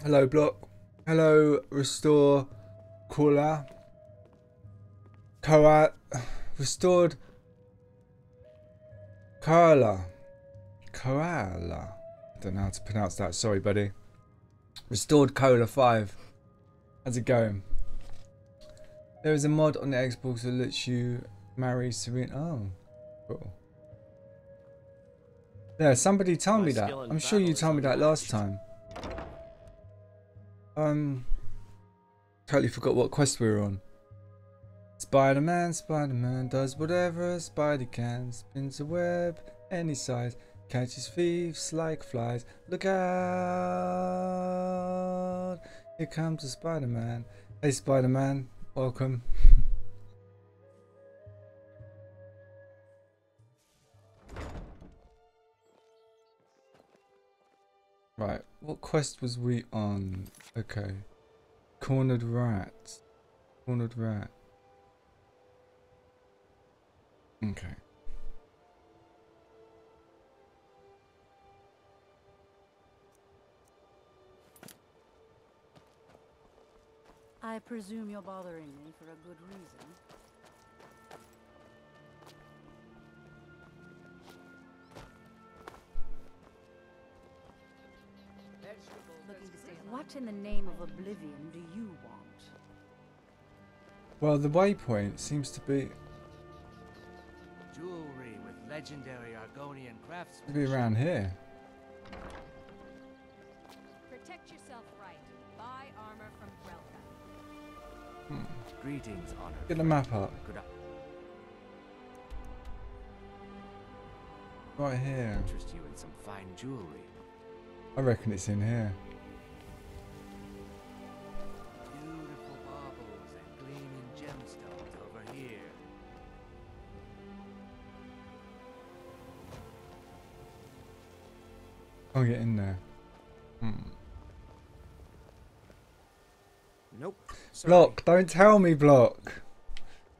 Hello, Block. Hello, Restore Caller. Restored Koala. Koala. I don't know how to pronounce that. Sorry, buddy. Restored Cola 5. How's it going? There is a mod on the Xbox that lets you marry Serena. Oh, cool. Yeah, somebody told me that. I'm sure you told me that last time. Totally forgot what quest we were on. Spider-Man, Spider-Man does whatever a spider can. Spins a web any size. Catches thieves like flies. Look out! Here comes the Spider-Man. Hey Spider-Man, welcome. Right, what quest was we on? Okay. Cornered rat. Cornered rat. Okay. I presume you're bothering me for a good reason. What in the name of oblivion do you want? Well, the waypoint seems to be Jewelry with legendary Argonian craftsmanship. be around here. Protect yourself right. Buy armor from Grelka. Greetings, honored. Get the map up. Right here. Interest you in some fine jewelry. I reckon it's in here. Beautiful baubles and gleaming gemstones over here. I'll get in there. Nope. Sorry. Block, don't tell me, Block.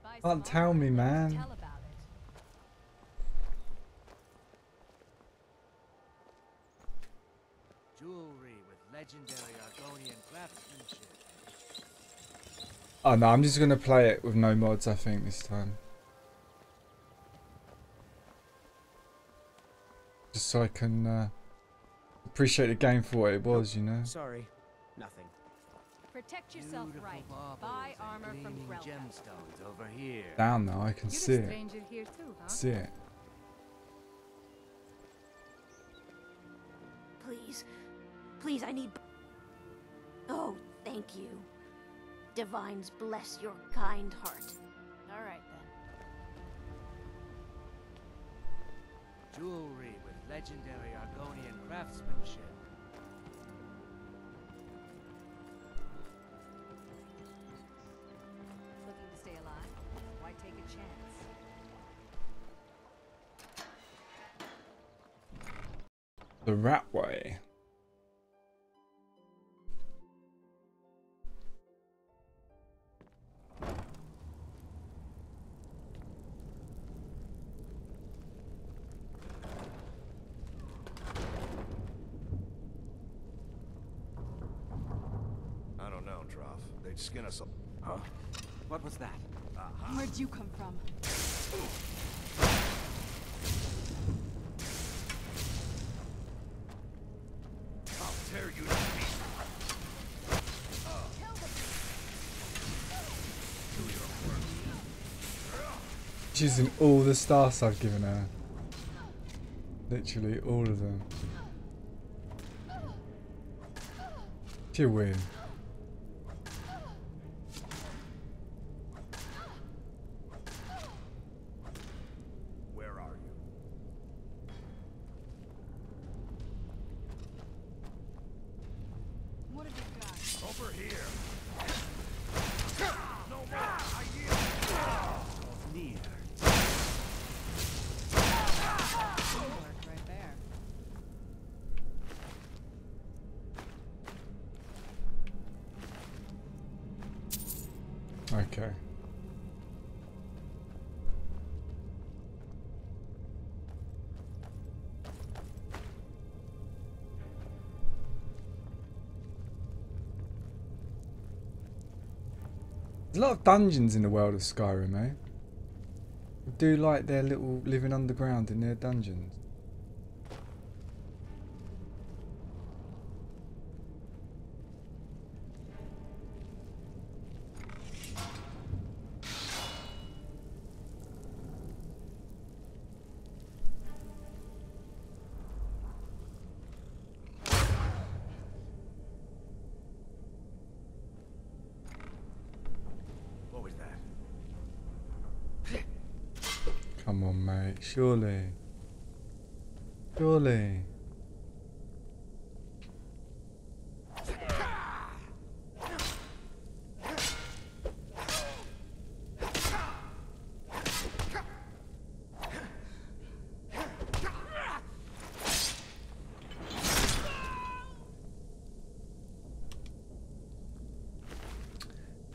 Buy Can't some tell armor me, and man. Tell about it. Jewelry with legendary Argonian craftsmanship. Oh no, I'm just gonna play it with no mods, I think, this time. Just so I can appreciate the game for what it was, you know? Sorry. Nothing. Protect yourself Beautiful right. baubles Buy and armor from gleaming Grelka. gemstones over here. Down now, I can You're see a it. stranger here too, huh? See it. Please. Please, I need... Oh, thank you. Divines bless your kind heart. All right then. Jewelry with legendary Argonian craftsmanship. Looking to stay alive? Why take a chance? The rat way. I don't know, Trough. They'd skin us up. Huh? What was that? Where'd you come from? I'll tear you to pieces. She's in all the stars I've given her. Literally all of them. She'll win. Where are you? What have you got? Over here. No more. I yield. Near. Teamwork right there. Okay. There's a lot of dungeons in the world of Skyrim, eh? I do like their little living underground in their dungeons. What was that? Come on, mate. Surely. Surely.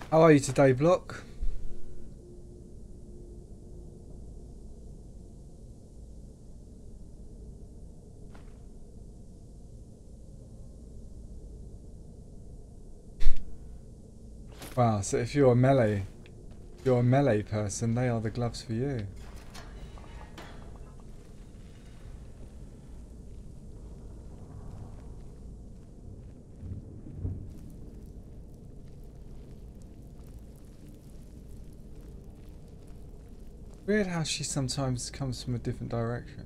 How are you today, Block? Wow, so if you're a melee person, they are the gloves for you. Weird how she sometimes comes from a different direction.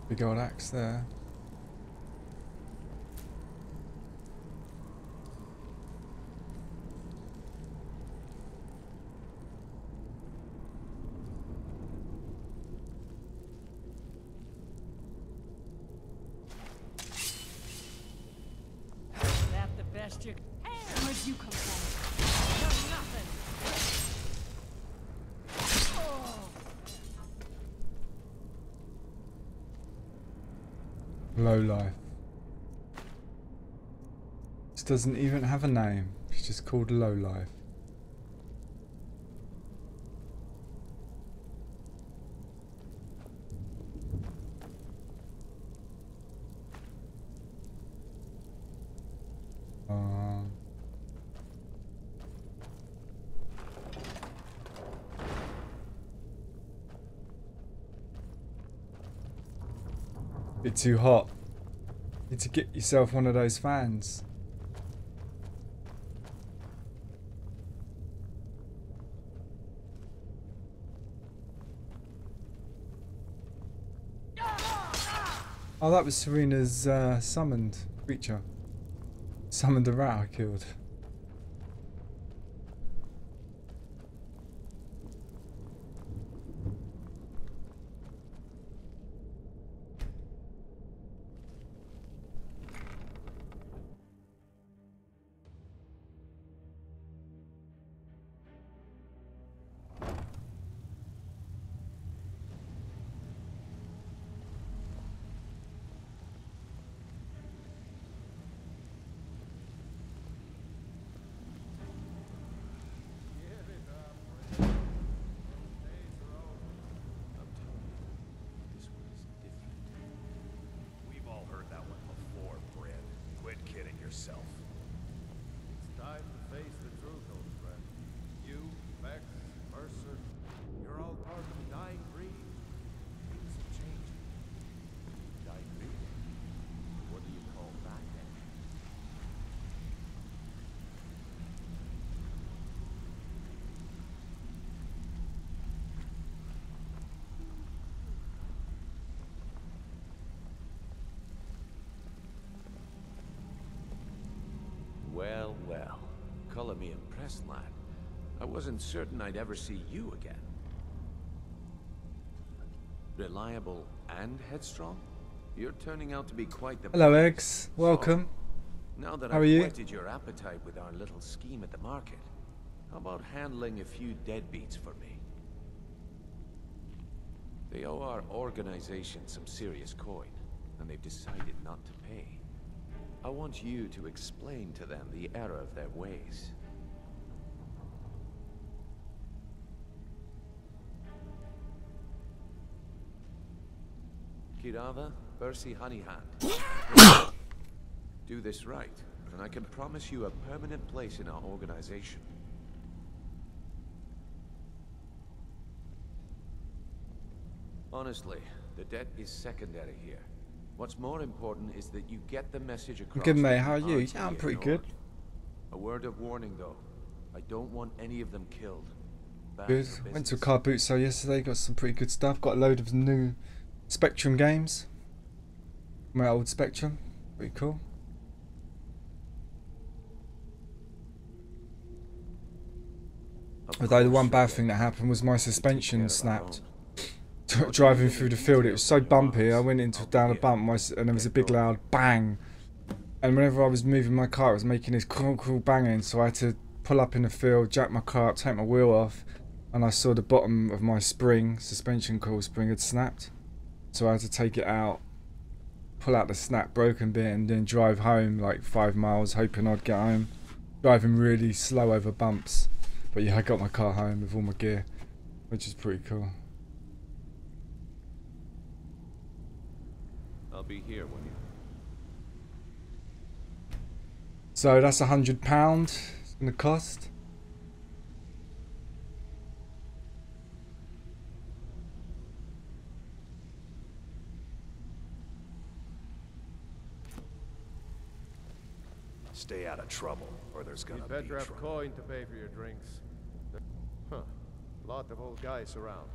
Big old axe there. That the best you... Where'd you come from? You're nothing. Low life. This doesn't even have a name. It's just called Low Life. Bit too hot. Need to get yourself one of those fans. Oh, that was Serena's summoned creature. Summoned a rat I killed. We've all heard that one before, Bryn. Quit kidding yourself. It's time to face the truth, old friend. You, Vex, Mercer, you're all part of the dying breed. Things have changed. Dying breed? What do you call that then? Well, well. Color me impressed, lad. I wasn't certain I'd ever see you again. Reliable and headstrong? You're turning out to be quite the... Hello, Eggs. Welcome. Now that How are I've you? whetted your appetite with our little scheme at the market, how about handling a few deadbeats for me? They owe our organization some serious coin, and they've decided not to pay. I want you to explain to them the error of their ways. Kirava, Bersi Honeyhand. Do this right, and I can promise you a permanent place in our organization. Honestly, the debt is secondary here. What's more important is that you get the message across. Good, mate. that How are you? aren't to Yeah, I'm be pretty ignored. good. A word of warning, though. I don't want any of them killed. Bad Good. for Went to a business. car boot sale yesterday. Got some pretty good stuff. Got a load of new Spectrum games. My old Spectrum. Pretty cool. Of Although the course one you'll bad get thing that happened was my to take care suspension of our snapped. own. Driving through the field, it was so bumpy. I went into I'll down a be bump, and there was a big loud bang. And whenever I was moving my car, it was making this crawl banging. So I had to pull up in the field, jack my car up, take my wheel off, and I saw the bottom of my spring, suspension coil spring, had snapped. So I had to take it out, pull out the snap broken bit, and then drive home like 5 miles, hoping I'd get home. Driving really slow over bumps. But yeah, I got my car home with all my gear, which is pretty cool. I'll be here when you... So that's £100 it's gonna cost. Stay out of trouble, or there's gonna You'd be better have trouble. coin to pay for your drinks. Huh. Lot of old guys around.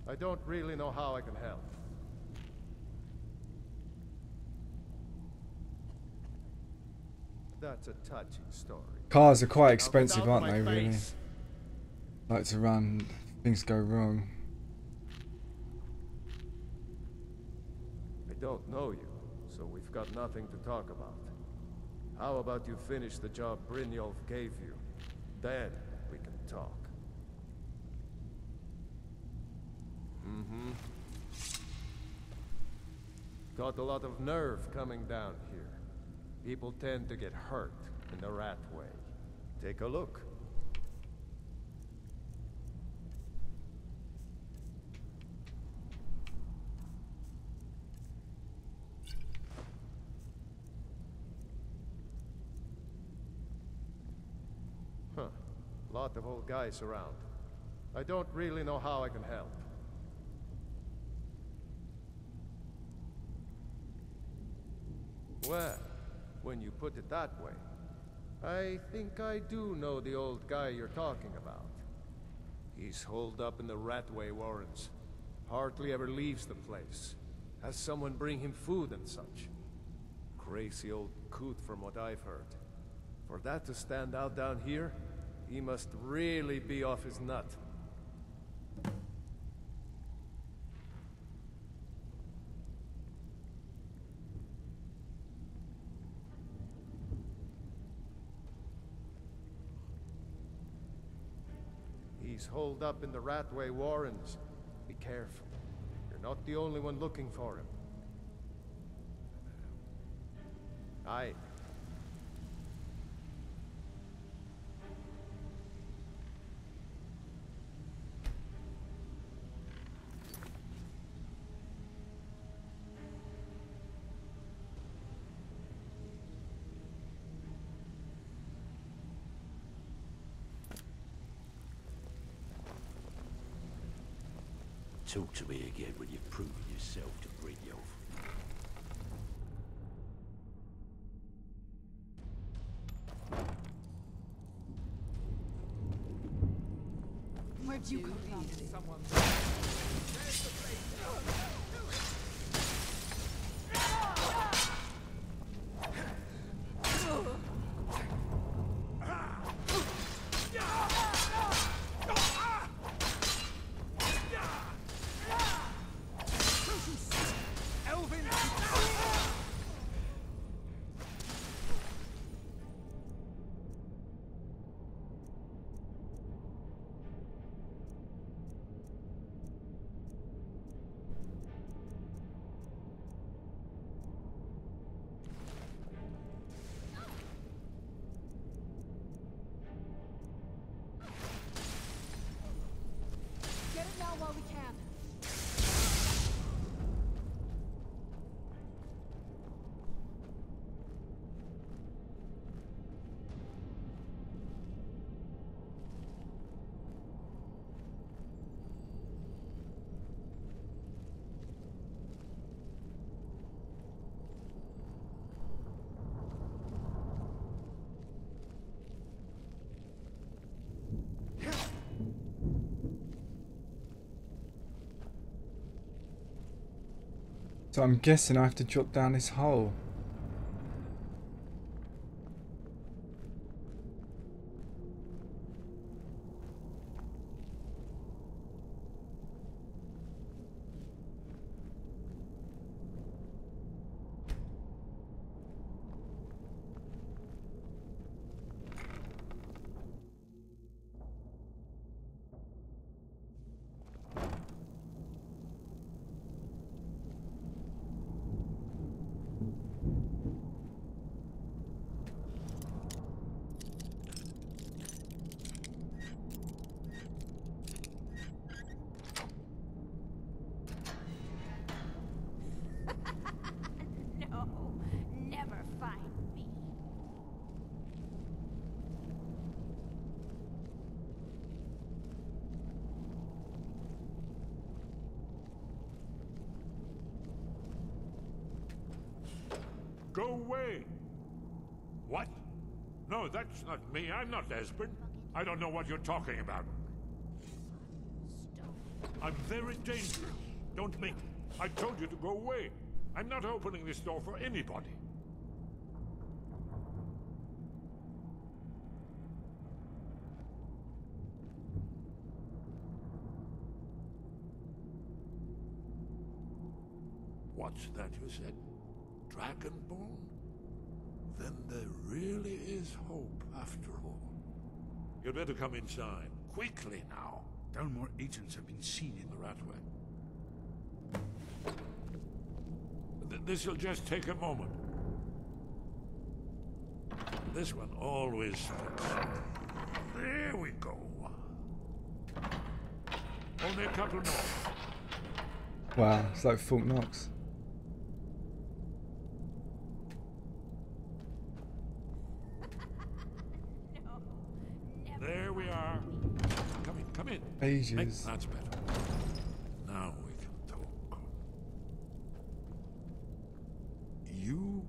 I don't really know how I can help. That's a touching story. Cars are quite Now expensive, get out aren't of they, my really? face. Like to run, things go wrong. I don't know you, so we've got nothing to talk about. How about you finish the job Brynjolf gave you? Then we can talk. Got a lot of nerve coming down here. People tend to get hurt in the rat way. Take a look. Huh. Lot of old guys around. I don't really know how I can help. Well, when you put it that way, I think I do know the old guy you're talking about. He's holed up in the Ratway Warrens. Hardly ever leaves the place. Has someone bring him food and such. Crazy old coot from what I've heard. For that to stand out down here, he must really be off his nut. He's holed up in the Ratway Warrens. Be careful. You're not the only one looking for him. Aye. Talk to me again when you've proven yourself to Brynjolf. Where'd you come from? So I'm guessing I have to drop down this hole. No, never find me. Go away! What? No, that's not me. I'm not Esbern. I don't know what you're talking about. I'm very dangerous. Don't make... I told you to go away. I'm not opening this door for anybody. What's that you said? Dragonborn? Then there really is hope after all. You'd better come inside. Quickly now. No more agents have been seen in the Ratway. This'll just take a moment. This one always fits. There we go. Only a couple more. Wow, it's like Fort Knox. There we are. Come in. Ages. That's better. Now we can talk. You,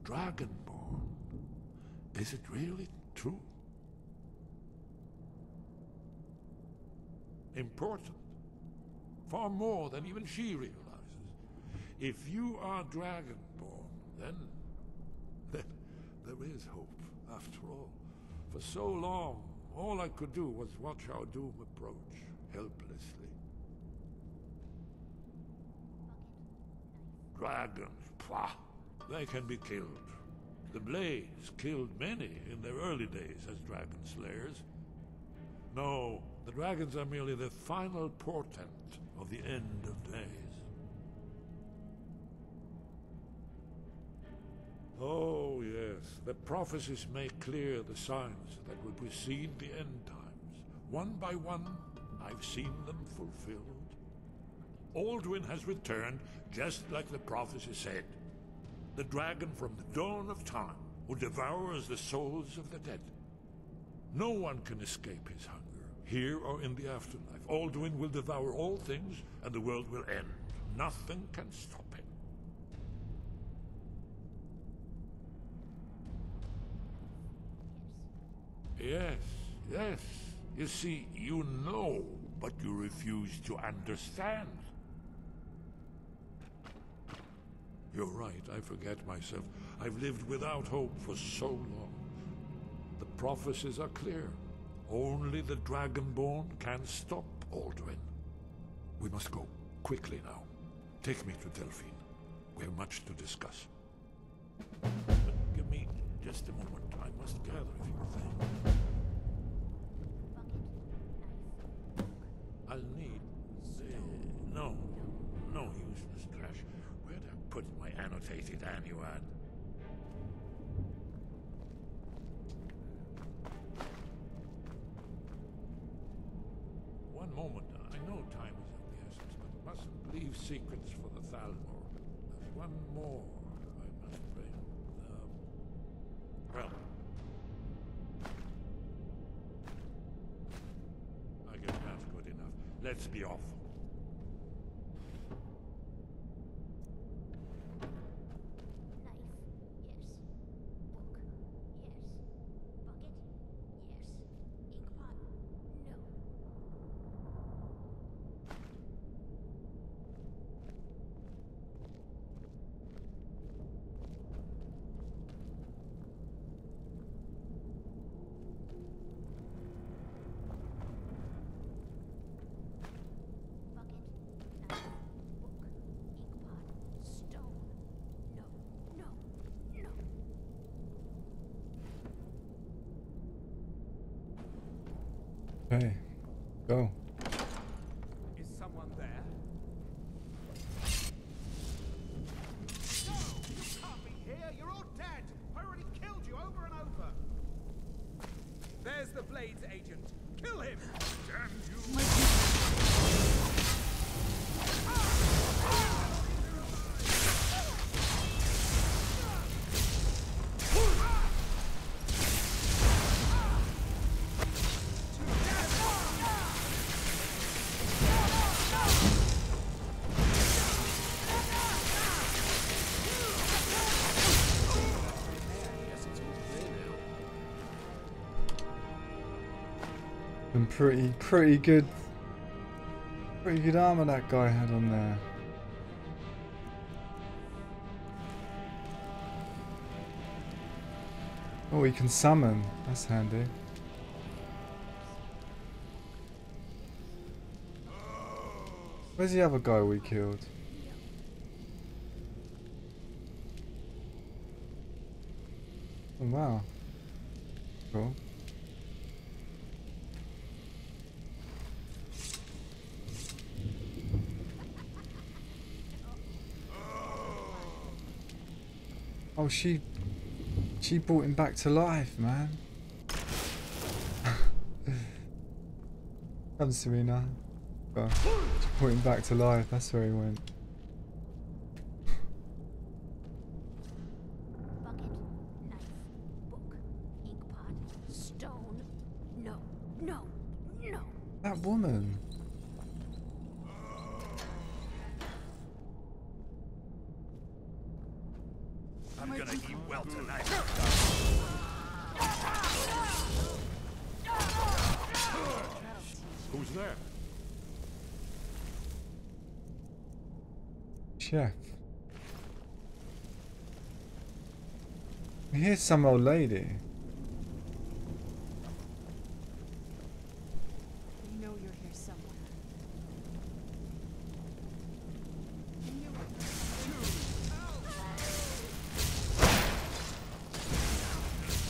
Dragonborn, is it really true? Important. Far more than even she realizes. If you are Dragonborn, then there is hope, after all. For so long, all I could do was watch our doom approach, helplessly. Dragons, pah! They can be killed. The Blades killed many in their early days as dragon slayers. No, the dragons are merely the final portent of the end of days. Oh, yes. The prophecies make clear the signs that will precede the end times. One by one, I've seen them fulfilled. Alduin has returned, just like the prophecy said. The dragon from the dawn of time, who devours the souls of the dead. No one can escape his hunger, here or in the afterlife. Alduin will devour all things, and the world will end. Nothing can stop him. Yes. You see, you know, but you refuse to understand. You're right, I forget myself. I've lived without hope for so long. The prophecies are clear. Only the Dragonborn can stop Alduin. We must go, quickly now. Take me to Delphine. We have much to discuss. But give me just a moment. I must gather a few things. I'll need... No useless trash. Where'd I put my annotated annuad? One moment. I know time is of the essence, but mustn't leave secrets for the Thalmor. There's one more I must bring. Well... I guess that's good enough. Let's be off. Okay, go. Is someone there? No! You can't be here! You're all dead! I already killed you over and over! There's the Blades agent. Kill him! Damn you! And pretty good armor that guy had on there. Oh, he can summon. That's handy. Where's the other guy we killed? Oh wow. Cool. Oh, she brought him back to life, man. Come, Serena. Oh, she brought him back to life. That's where he went. Bucket, knife, book, ink pot, stone. No, no, no. That woman. I'm gonna eat well tonight. Who's there? Chef. Here's some old lady. You know you're here somewhere.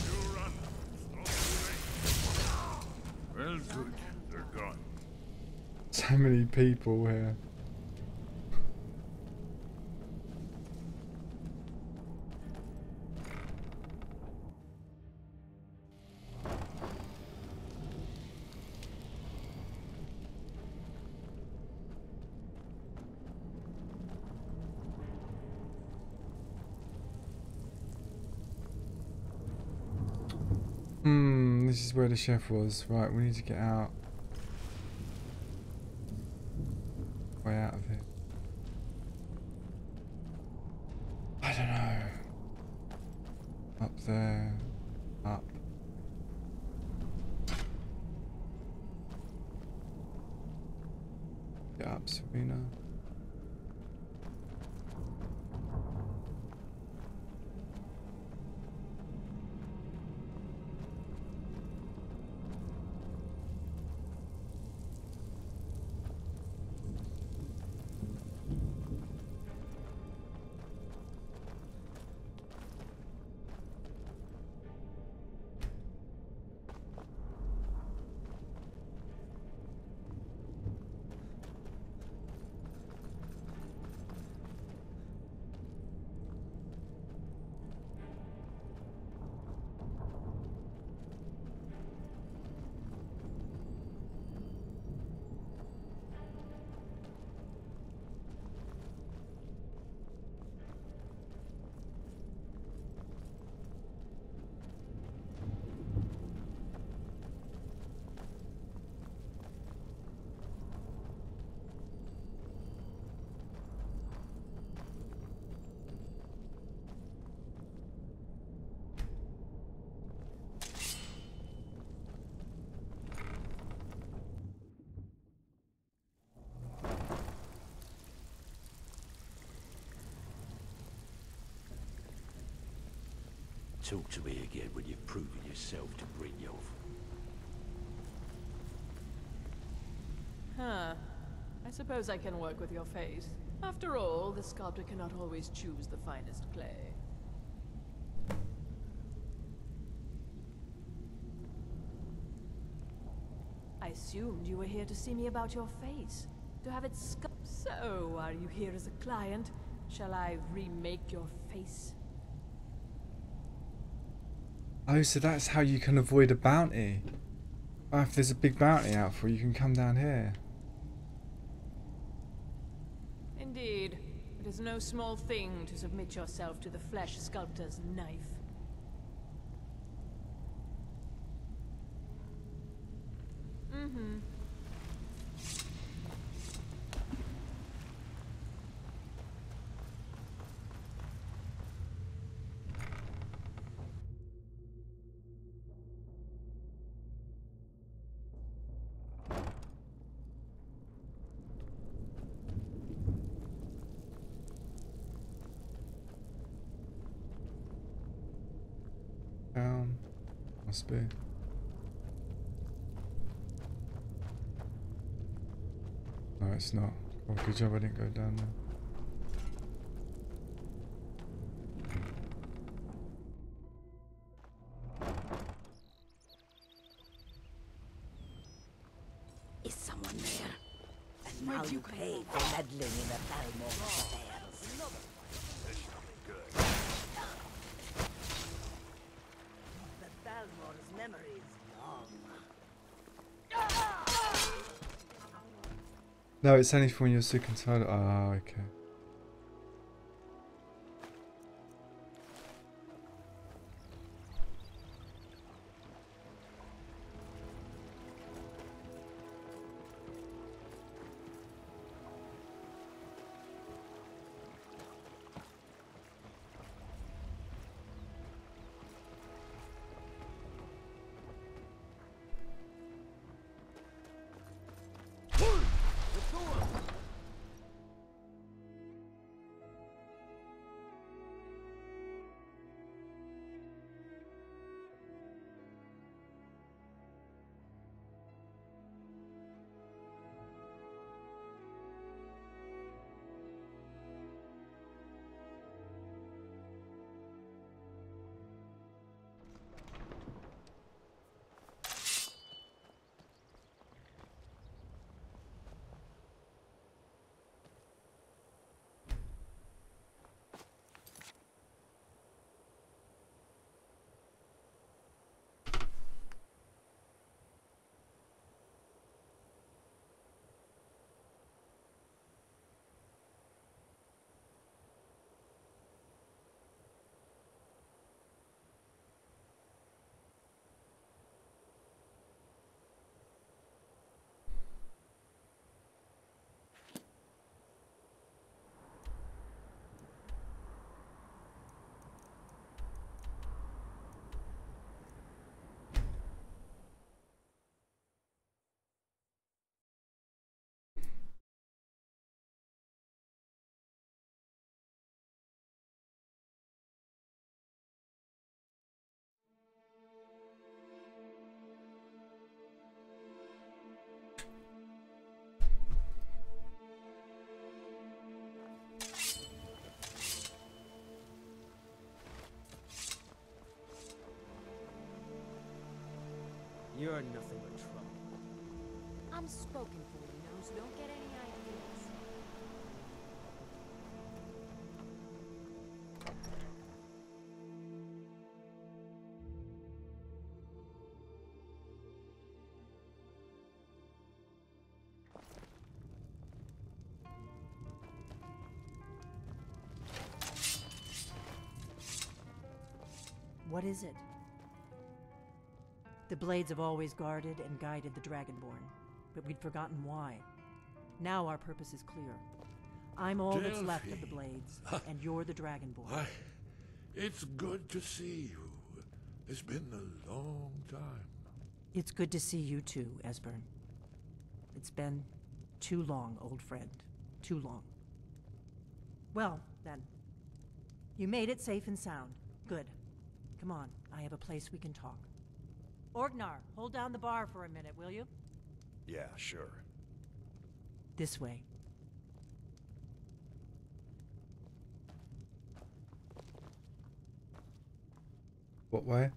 You run. Well, good. They're gone. So many people here. This is where the chef was. Right, we need to get out. Way out of here. I don't know. Up there. Up. Get up, Serena. Talk to me again when you've proven yourself to Brynjolf. Huh. I suppose I can work with your face. After all, the sculptor cannot always choose the finest clay. I assumed you were here to see me about your face. To have it So, are you here as a client? Shall I remake your face? Oh, so that's how you can avoid a bounty. Oh, if there's a big bounty out for you, you can come down here. Indeed. It is no small thing to submit yourself to the flesh sculptor's knife. Mm-hmm. Must be. No, it's not. Oh, good job I didn't go down there. Is someone there? And now you pay for meddling in the Balmore affairs. This shall be good. The Balmore's memory is long. No, it's only for when you're sick and tired. Ah, okay. You're nothing but trouble. I'm spoken for, you know, so don't get any ideas. What is it? The Blades have always guarded and guided the Dragonborn, but we'd forgotten why. Now our purpose is clear. I'm all that's left of the Blades, and you're the Dragonborn. Why, it's good to see you. It's been a long time. It's good to see you too, Esbern. It's been too long, old friend. Too long. Well, then. You made it safe and sound. Good. Come on, I have a place we can talk. Orgnar, hold down the bar for a minute, will you? Yeah, sure. This way. What way?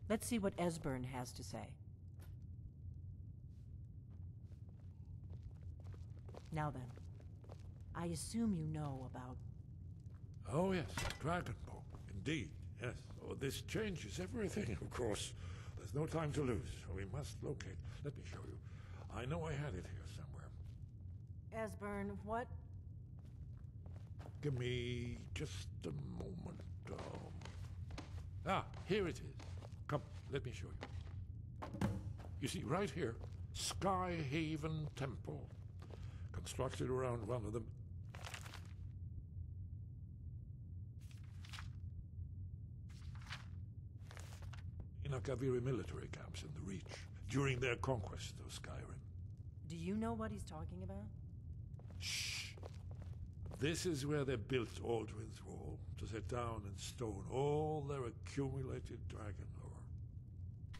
Let's see what Esbern has to say. Now then, I assume you know about... Oh yes, Dragonborn. Indeed, yes. Oh, this changes everything, of course. There's no time to lose. We must locate. Let me show you. I know I had it here somewhere. Esbern, what? Give me just a moment. Here it is. Come, let me show you. You see, right here, Skyhaven Temple. Constructed around one of the Inakaviri military camps in the Reach during their conquest of Skyrim. Do you know what he's talking about? Shh! This is where they built Aldrin's Wall, to set down in stone all their accumulated dragon lore.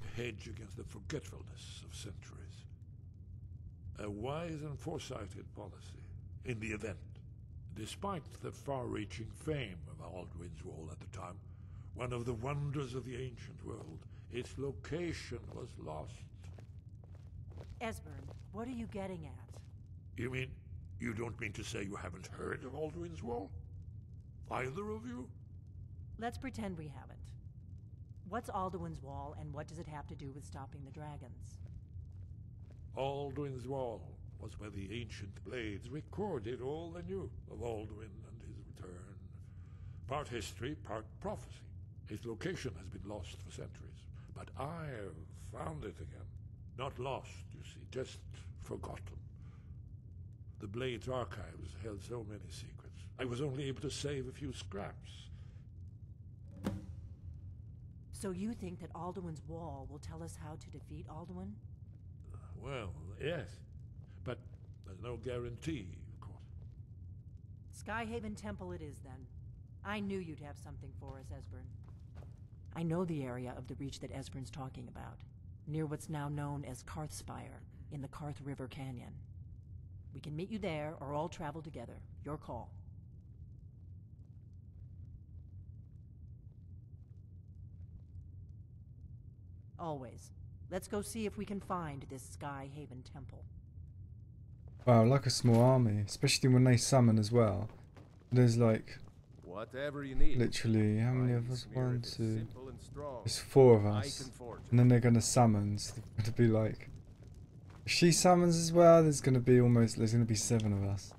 A hedge against the forgetfulness of centuries. A wise and foresighted policy, in the event. Despite the far-reaching fame of Aldrin's Wall at the time, one of the wonders of the ancient world, its location was lost. Esbern, what are you getting at? You mean, you don't mean to say you haven't heard of Aldrin's Wall? Either of you? Let's pretend we haven't. What's Alduin's Wall, and what does it have to do with stopping the dragons? Aldrin's Wall was where the ancient blades recorded all they knew of Aldrin and his return. Part history, part prophecy. His location has been lost for centuries, but I've found it again. Not lost, you see, just forgotten. The Blade's archives held so many secrets. I was only able to save a few scraps. So you think that Alduin's Wall will tell us how to defeat Alduin? Well, yes, but there's no guarantee, of course. Skyhaven Temple it is, then. I knew you'd have something for us, Esbern. I know the area of the Reach that Esbern's talking about, near what's now known as Karthspire, in the Karth River Canyon. We can meet you there, or all travel together. Your call. Always. Let's go see if we can find this Skyhaven Temple. Wow, like a small army, especially when they summon as well. There's like... Whatever you need. Literally, how many of us? 1, 2... There's 4 of us. And then they're going to summon, so there's going to be like... If she summons as well, there's going to be 7 of us.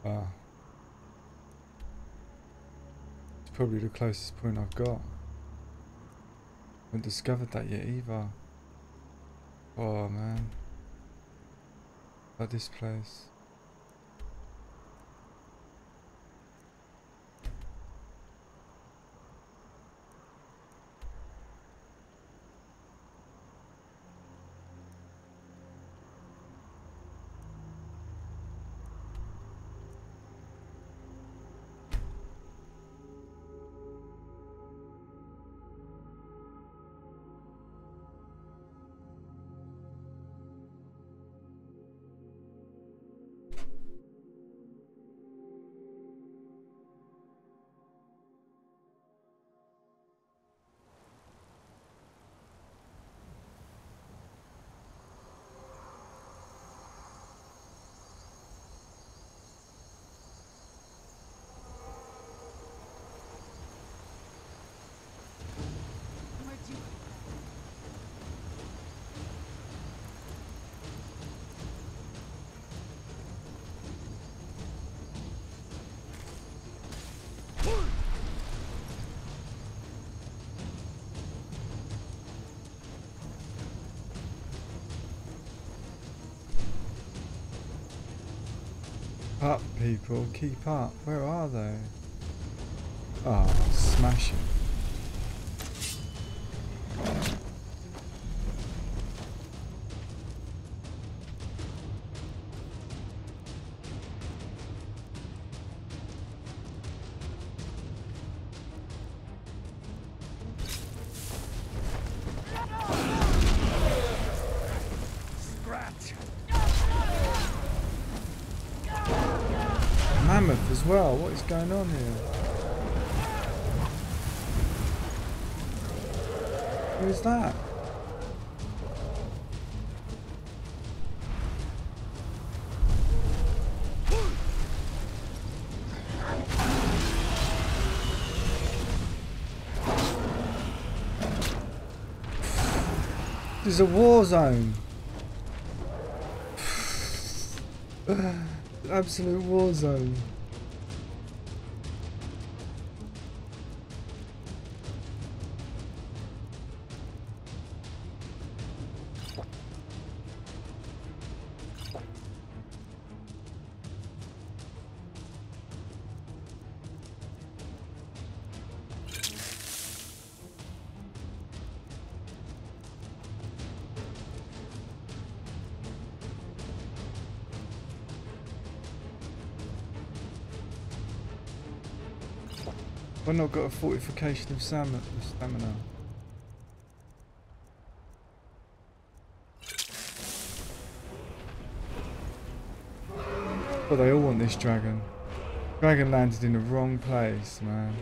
Wow. It's probably the closest point I've got. Haven't discovered that yet either. Oh man. Like this place. Up, people, keep up. Where are they? Oh, smashing. mammoth as well. What is going on here? Who is that? This is a war zone. Absolute war zone. I've not got a fortification of stamina. But they all want this dragon. Dragon landed in the wrong place, man.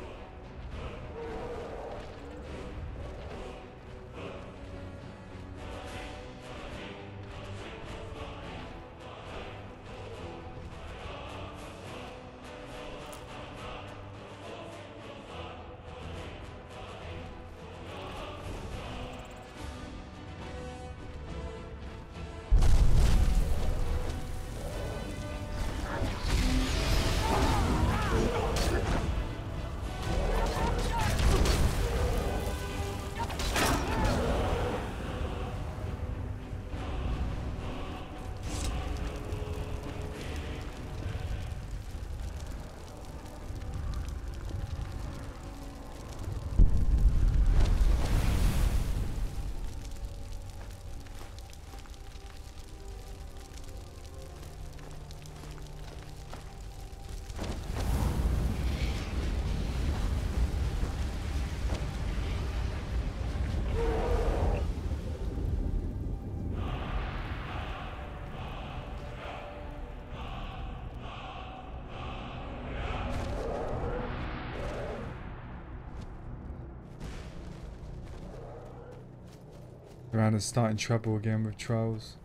Around and starting trouble again with trolls.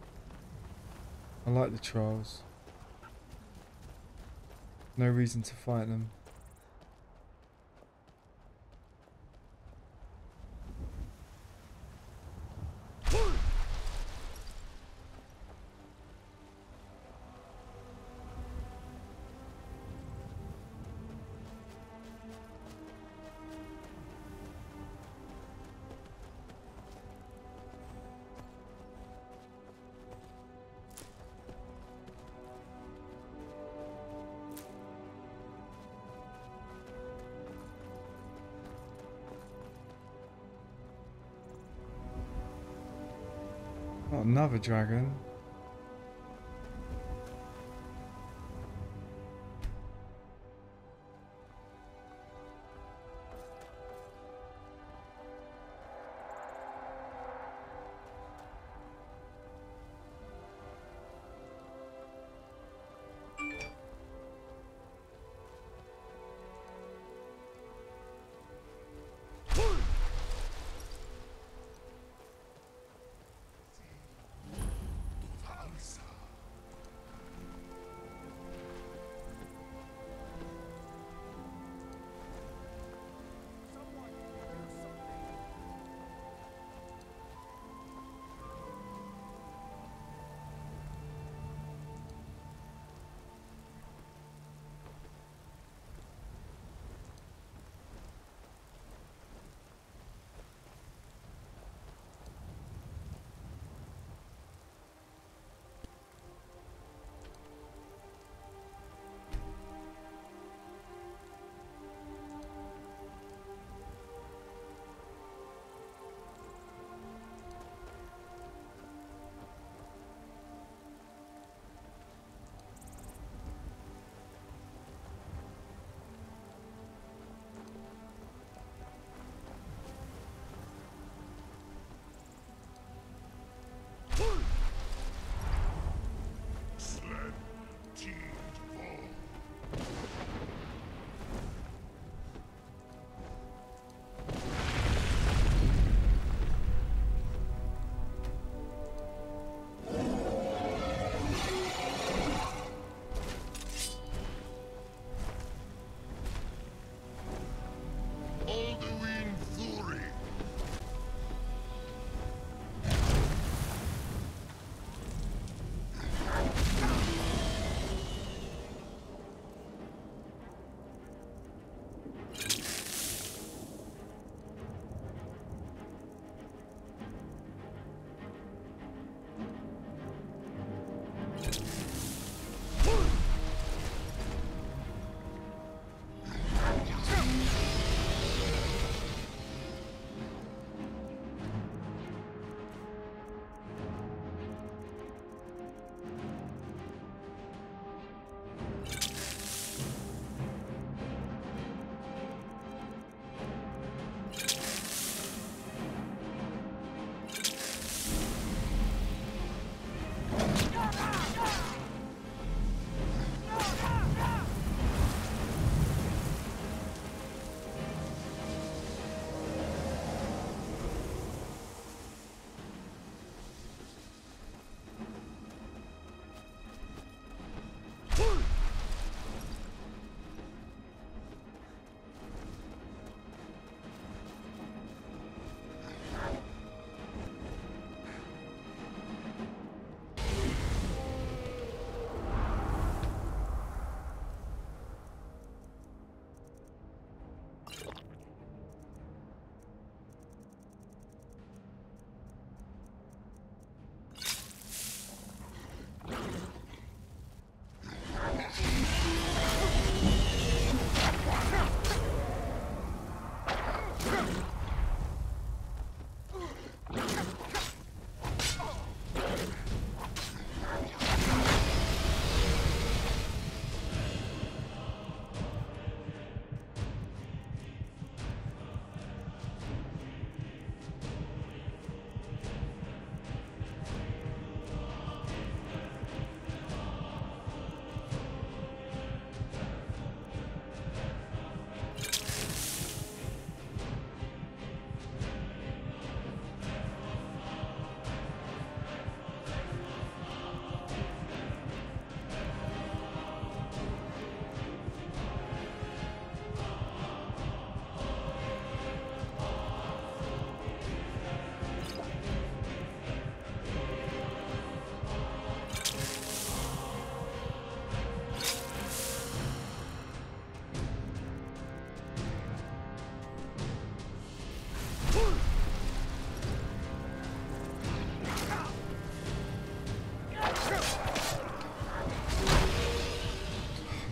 I like the trolls. No reason to fight them. Oh, another dragon.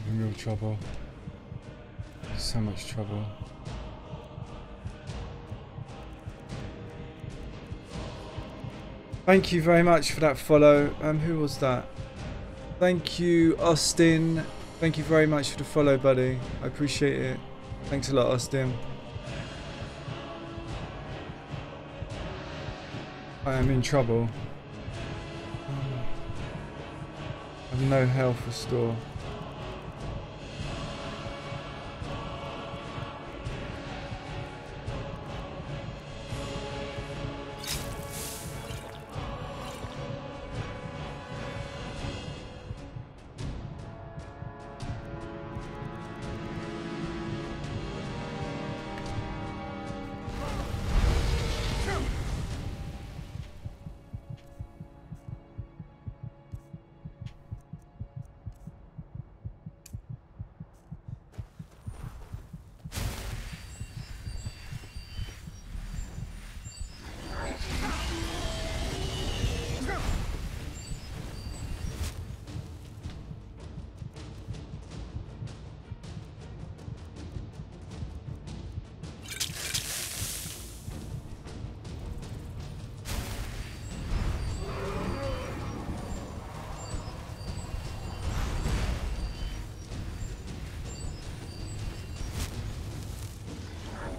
in real trouble. So much trouble. Thank you very much for that follow. Who was that? Thank you, Austin. Thank you very much for the follow, buddy. I appreciate it. Thanks a lot, Austin. I am in trouble. I have no health restore.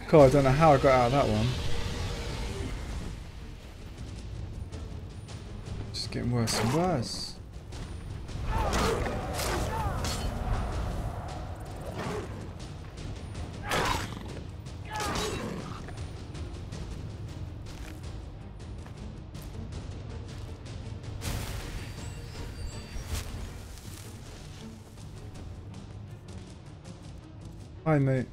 God, I don't know how I got out of that one. Just getting worse and worse. Hi, mate.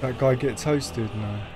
That guy get toasted now.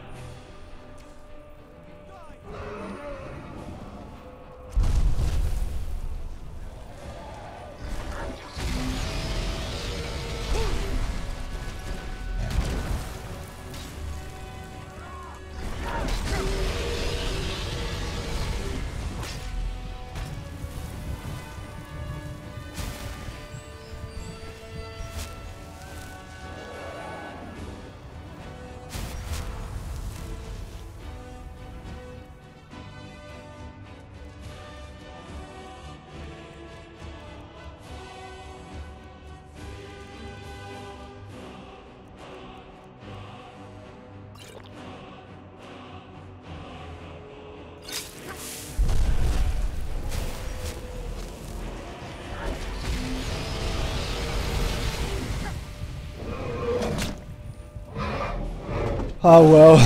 Oh well.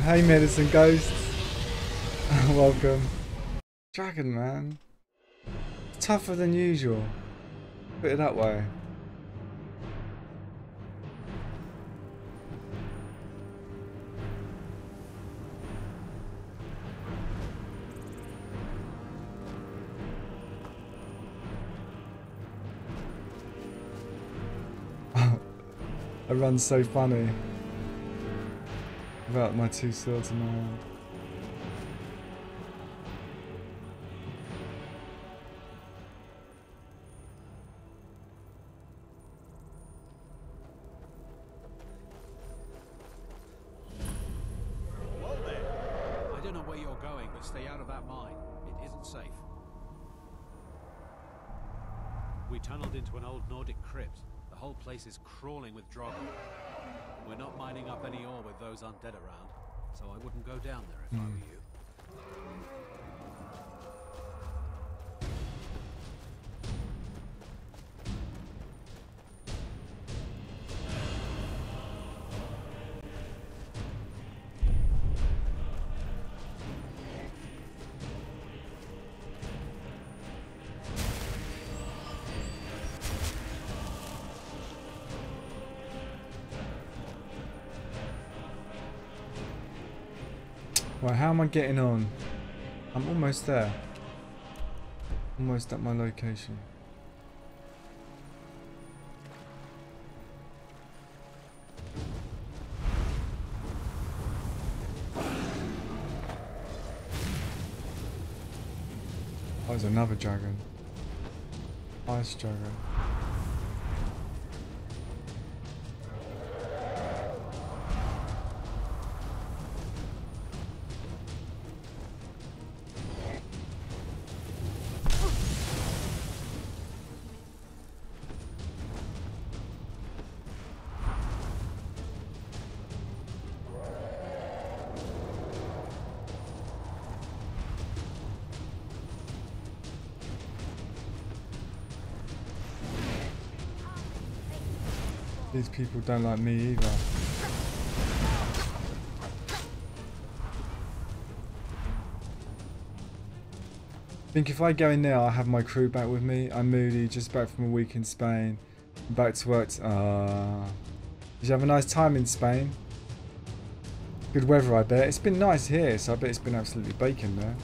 Hey medicine ghosts. Welcome. Dragon man. Tougher than usual. Put it that way. I run so funny without my two swords in my hand. Well then, I don't know where you're going, but stay out of that mine. It isn't safe. We tunneled into an old Nordic crypt. The whole place is crawling with Drogo. We're not mining up any ore with those undead around, so I wouldn't go down there if I were you. Right, how am I getting on? I'm almost there. Almost at my location. Oh, there's another dragon. Ice dragon. These people don't like me either. I think if I go in there, I'll have my crew back with me. I'm Moody, just back from a week in Spain. Back to work. Did you have a nice time in Spain? Good weather, I bet. It's been nice here, so I bet it's been absolutely baking there.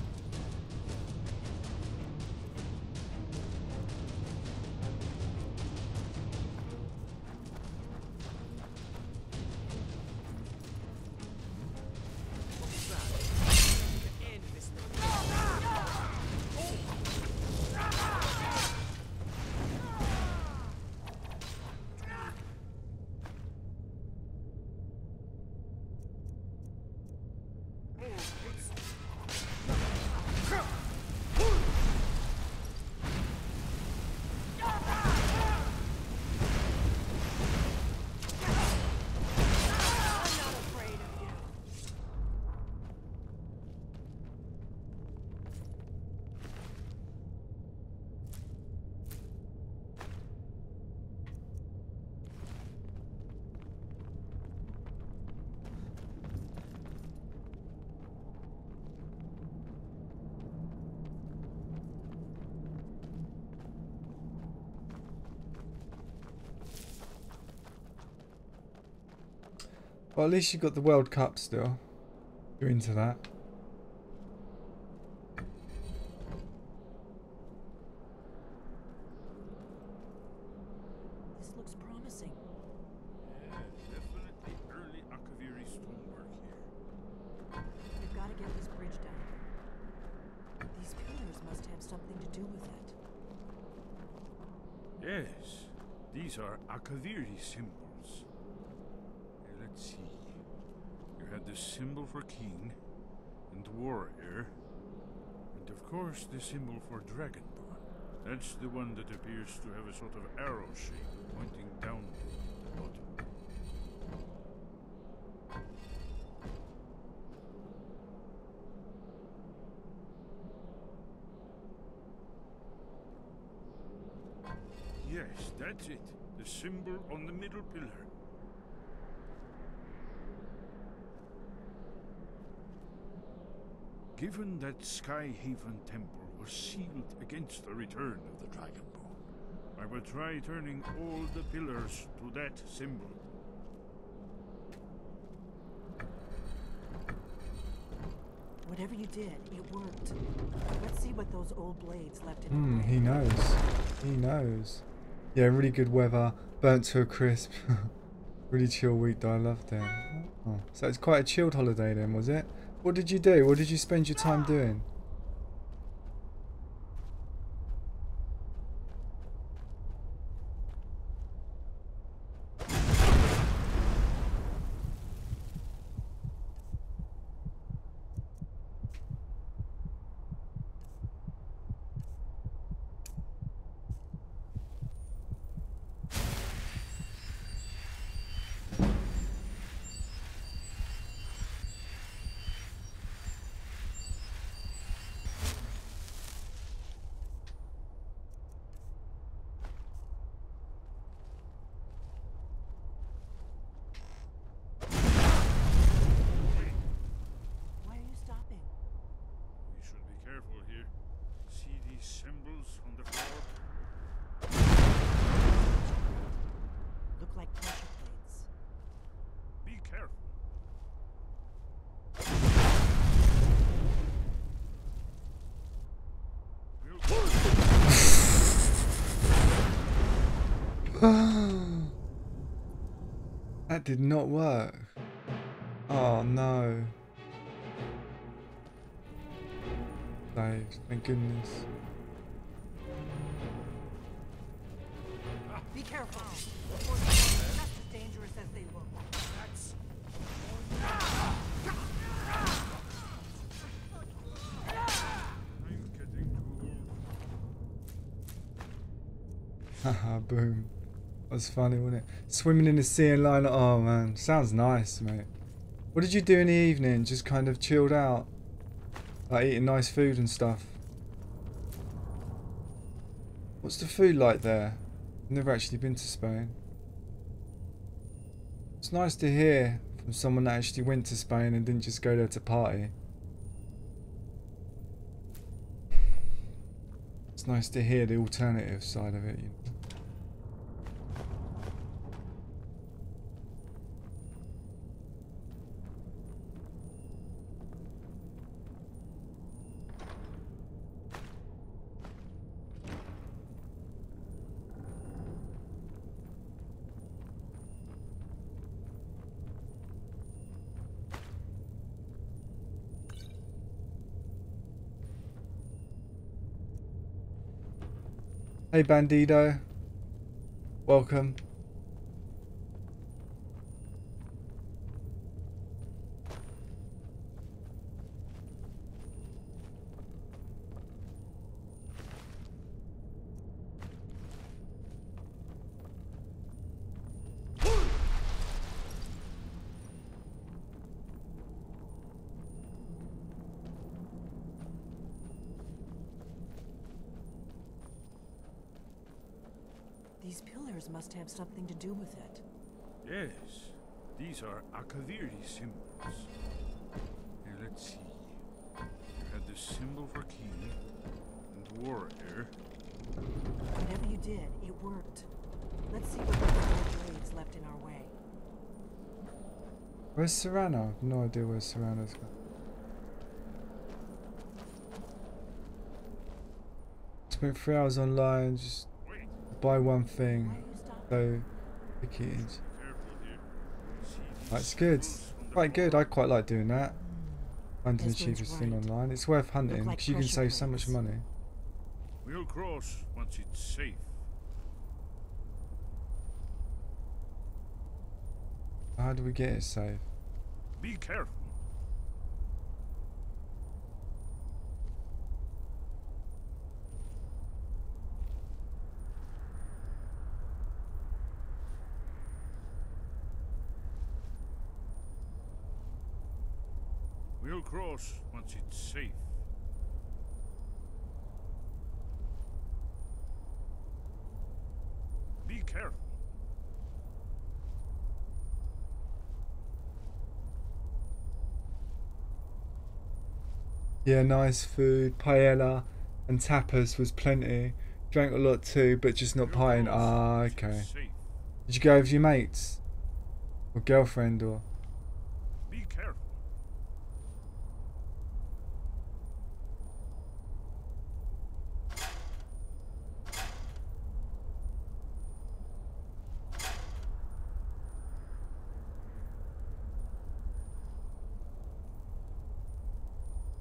Well, at least you got the World Cup still. You're into that. This looks promising. Yeah, definitely early Akaviri stonework here. We've got to get this bridge down. These pillars must have something to do with it. Yes, these are Akaviri symbols. Let's see. You had the symbol for king and warrior, and of course the symbol for dragonborn. That's the one that appears to have a sort of arrow shape pointing downward at the bottom. Yes, that's it. The symbol on the middle pillar. Given that Skyhaven Temple was sealed against the return of the Dragonborn, I will try turning all the pillars to that symbol. Whatever you did, it worked. Let's see what those old blades left in He knows. He knows. Yeah, really good weather. Burnt to a crisp. Really chill week though, I loved it. Oh. So it's quite a chilled holiday then, was it? What did you do? What did you spend your time doing? That did not work. Oh no. Saved, thank goodness. Be careful. Just as dangerous as they look. Haha, boom. That was funny, wasn't it? Swimming in the sea and lying. Oh man, sounds nice, mate. What did you do in the evening? Just kind of chilled out? Like eating nice food and stuff? What's the food like there? I've never actually been to Spain. It's nice to hear from someone that actually went to Spain and didn't just go there to party. It's nice to hear the alternative side of it, you know. Hey Bandido, welcome. These pillars must have something to do with it. Yes, these are Akaviri symbols. Here, let's see. You had the symbol for king and warrior. Whatever you did, it worked. Let's see what those old blades left in our way. Where's Serrano? I have no idea where Serrano's gone. Spent 3 hours online, just buy one thing. So picky it is. That's good. Quite good. I quite like doing that. Finding the cheapest thing online. It's worth hunting because you can save so much money. We'll cross once it's safe. How do we get it safe? Be careful. We'll cross once it's safe. Be careful. Yeah, nice food, paella and tapas was plenty. Drank a lot too, but just not partying. Ah, okay. Did you go with your mates? Or girlfriend or? Be careful.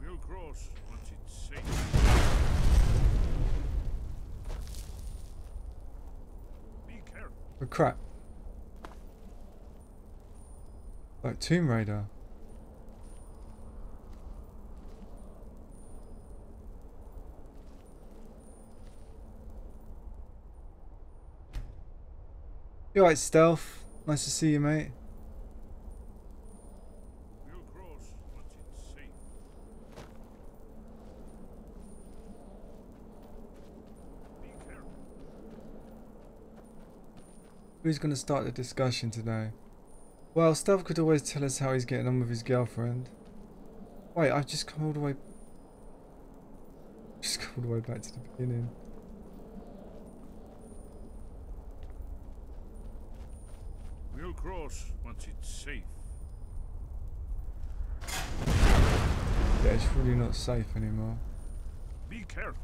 We'll cross once it's safe. Be careful. Oh crap. Like Tomb Raider. You alright, Stealth? Nice to see you, mate. We'll cross once it's safe. Be careful. Who's going to start the discussion today? Well, Stealth could always tell us how he's getting on with his girlfriend. Wait, I've just come all the way... Just come all the way back to the beginning. We'll cross once it's safe. Yeah, it's really not safe anymore. Be careful.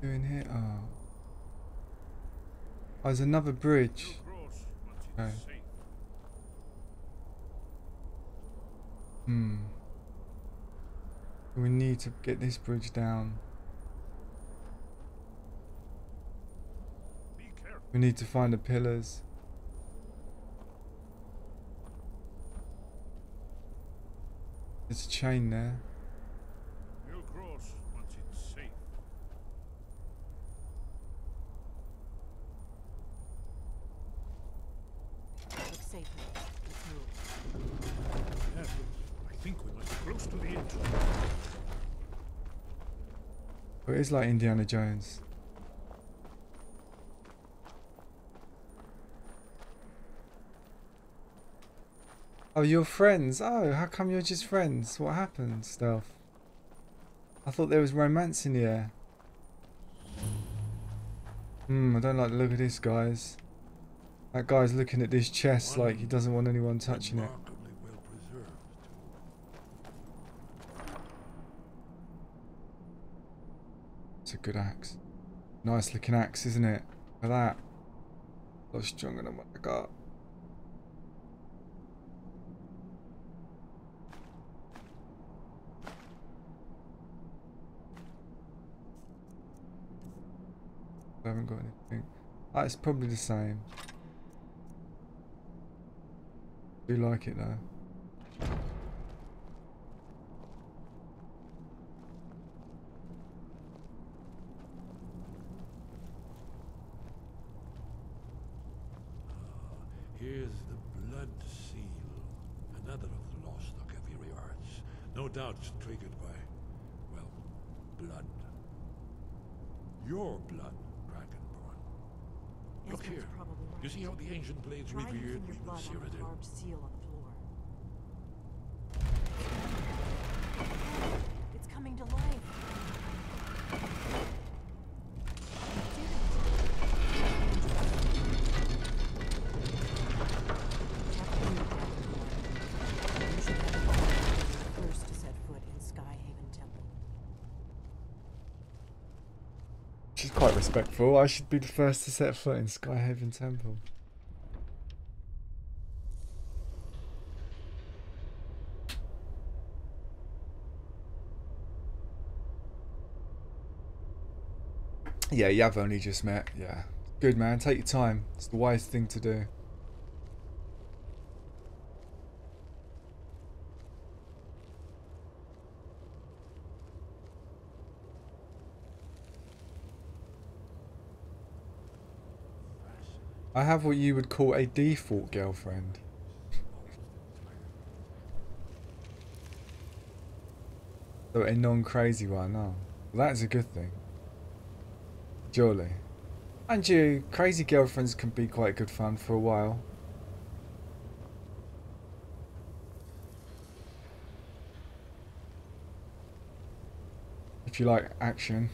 Doing here? Oh. Oh, there's another bridge. Okay. We need to get this bridge down. We need to find the pillars. There's a chain there. We'll cross once it's safe. Look safe now. Let's move. Yes, I think we must be close to the entrance. Oh, it is like Indiana Jones. Oh, you're friends? Oh, how come you're just friends? What happened, Stealth? I thought there was romance in the air. I don't like the look of this, guys. That guy's looking at this chest like he doesn't want anyone touching it. Remarkably well preserved, too. It's a good axe. Nice looking axe, isn't it? Look at that. A lot stronger than what I got. I haven't got anything. Ah, it's probably the same. Do like it though. Here's the blood seal. Another of the lost Akaviri arts. No doubt triggered by, well, blood. Your blood, Dragonborn. Look here. You see how the ancient blades Try revered using your we will blood sear on it the in? carved seal on the floor. It's coming to life. You should have been the first to set foot in Skyhaven Temple. She's quite respectful. I should be the first to set foot in Skyhaven Temple. Yeah, you have only just met. Yeah. Good, man. Take your time. It's the wise thing to do. I have what you would call a default girlfriend. So a non-crazy one, oh. Well, that's a good thing. Jolly. And you, crazy girlfriends can be quite good fun for a while. If you like action.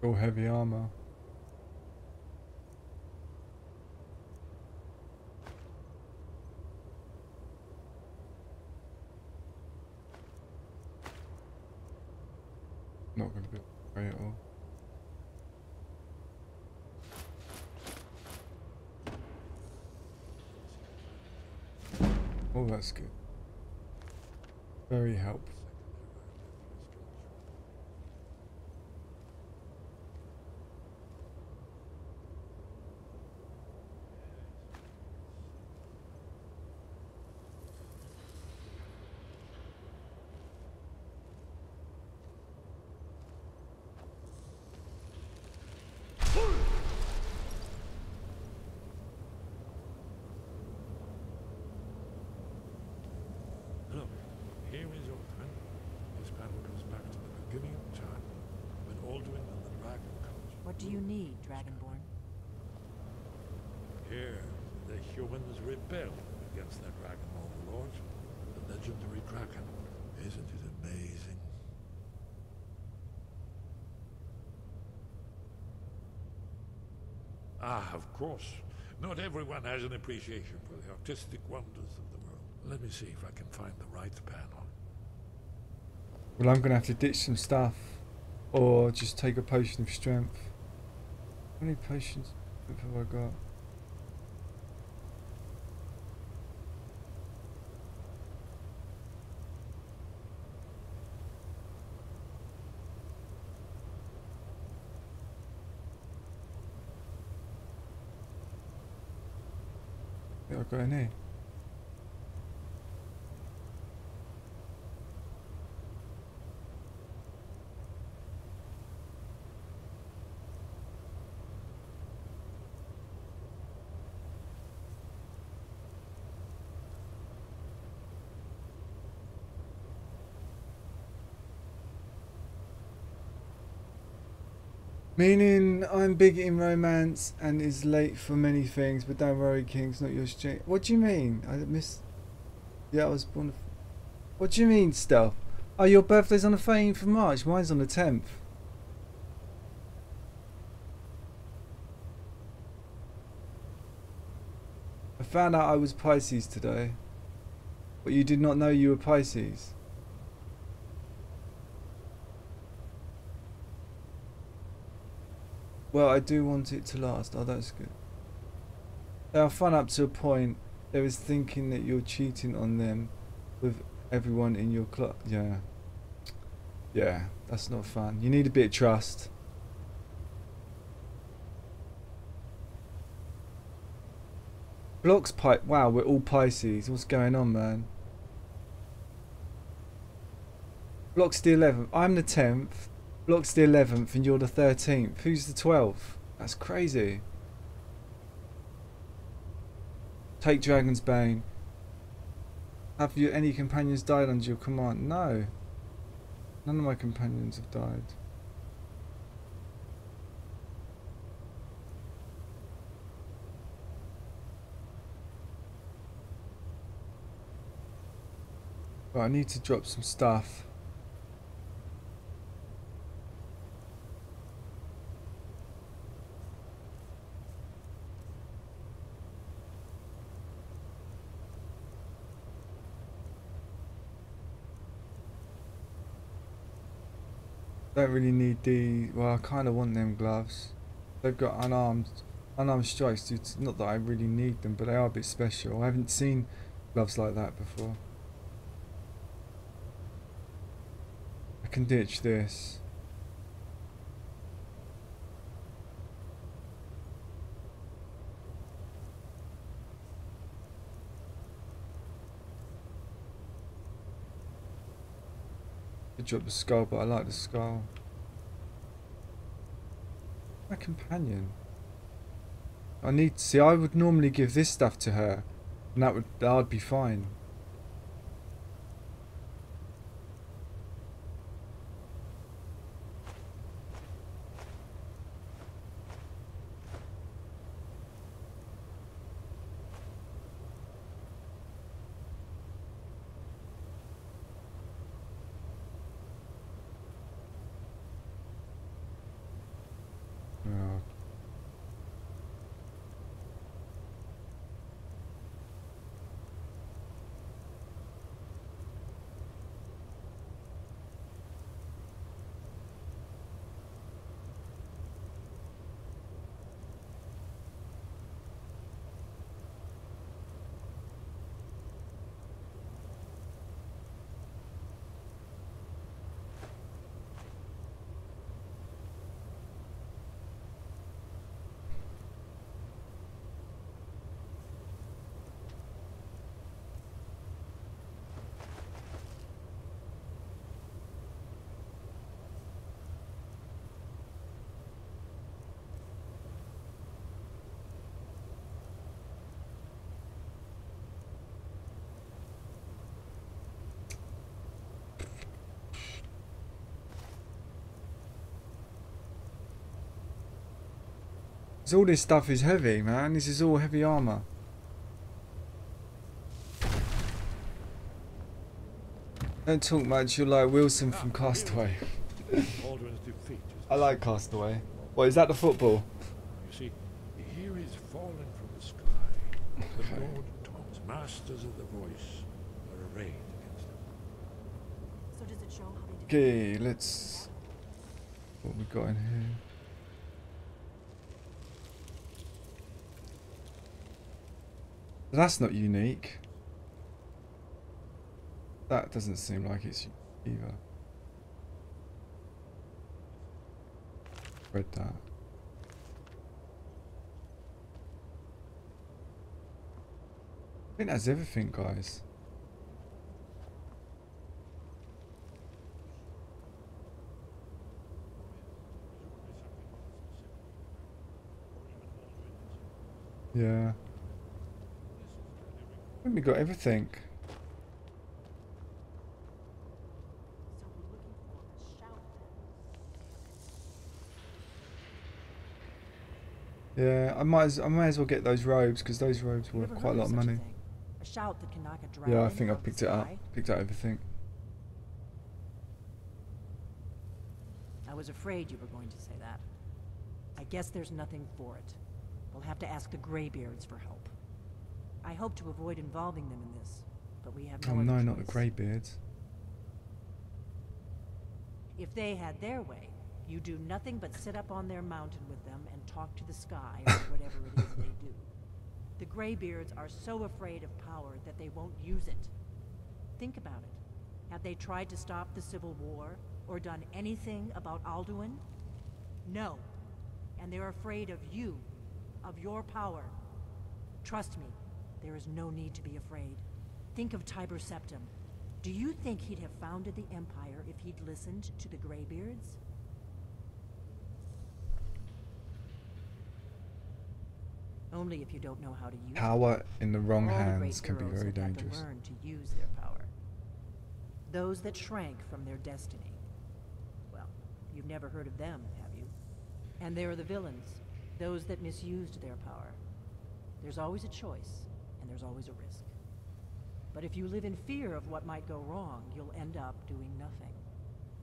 All heavy armor. Not going to be great at all. Oh, that's good. Very helpful. Look, here is your pen. This panel goes back to the beginning of time, when Alduin and the dragon culture. What do you need, Dragonborn? Here, the humans rebelled against their dragon overlords, the legendary dragon. Isn't it amazing? Ah, of course. Not everyone has an appreciation for the artistic wonders of the world. Let me see if I can find the right panel. Well, I'm going to have to ditch some stuff. Or just take a potion of strength. How many potions have I got? I think I've got any. Meaning I'm big in romance and is late for many things, but don't worry, King's not your strength. What do you mean? I missed. Yeah, I was born. What do you mean, stuff? Oh, your birthday's on the 13th of March. Mine's on the 10th. I found out I was Pisces today, but you did not know you were Pisces. Well, I do want it to last. Oh, that's good. They are fun up to a point. There is thinking that you're cheating on them with everyone in your club. Yeah. Yeah, that's not fun. You need a bit of trust. Block's pipe. Wow, we're all Pisces. What's going on, man? Block's the 11th. I'm the 10th. Block's the 11th and you're the 13th. Who's the 12th? That's crazy. Take Dragon's Bane. Have you any companions died under your command? No. None of my companions have died. But I need to drop some stuff. Don't really need the. Well, I kind of want them gloves. They've got unarmed strikes. It's not that I really need them, but they are a bit special. I haven't seen gloves like that before. I can ditch this. Could drop the skull, but I like the skull. My companion. I need to see. I would normally give this stuff to her, and that'd be fine. Oh. All this stuff is heavy, man. This is all heavy armor. Don't talk much. You're like Wilson from Castaway. I like Castaway. What is that? The football? You see, here is fallen from the sky. The Lord Tom's masters of the voice are arrayed against him. So does it show how they Okay, let's. What we got in here? That's not unique. That doesn't seem like it's either. Read that. I think that's everything, guys. Yeah. I think we got everything. Yeah, I might as well get those robes because those robes were quite a lot of money. A shout that can knock a dragon. Yeah, I think I picked it up. Picked up everything. I was afraid you were going to say that. I guess there's nothing for it. We'll have to ask the Greybeards for help. I hope to avoid involving them in this, but we have no other no, choice. not the Greybeards. If they had their way, you do nothing but sit up on their mountain with them and talk to the sky or whatever it is they do. The Greybeards are so afraid of power that they won't use it. Think about it. Have they tried to stop the Civil War or done anything about Alduin? No. And they're afraid of you, of your power. Trust me, there is no need to be afraid. Think of Tiber Septim. Do you think he'd have founded the Empire if he'd listened to the Greybeards? Only if you don't know how to use Power in the wrong All the hands great can be heroes very have had dangerous. to learn to use their power. Those that shrank from their destiny. Well, you've never heard of them, have you? And there are the villains, those that misused their power. There's always a choice, and there's always a risk. But if you live in fear of what might go wrong, you'll end up doing nothing.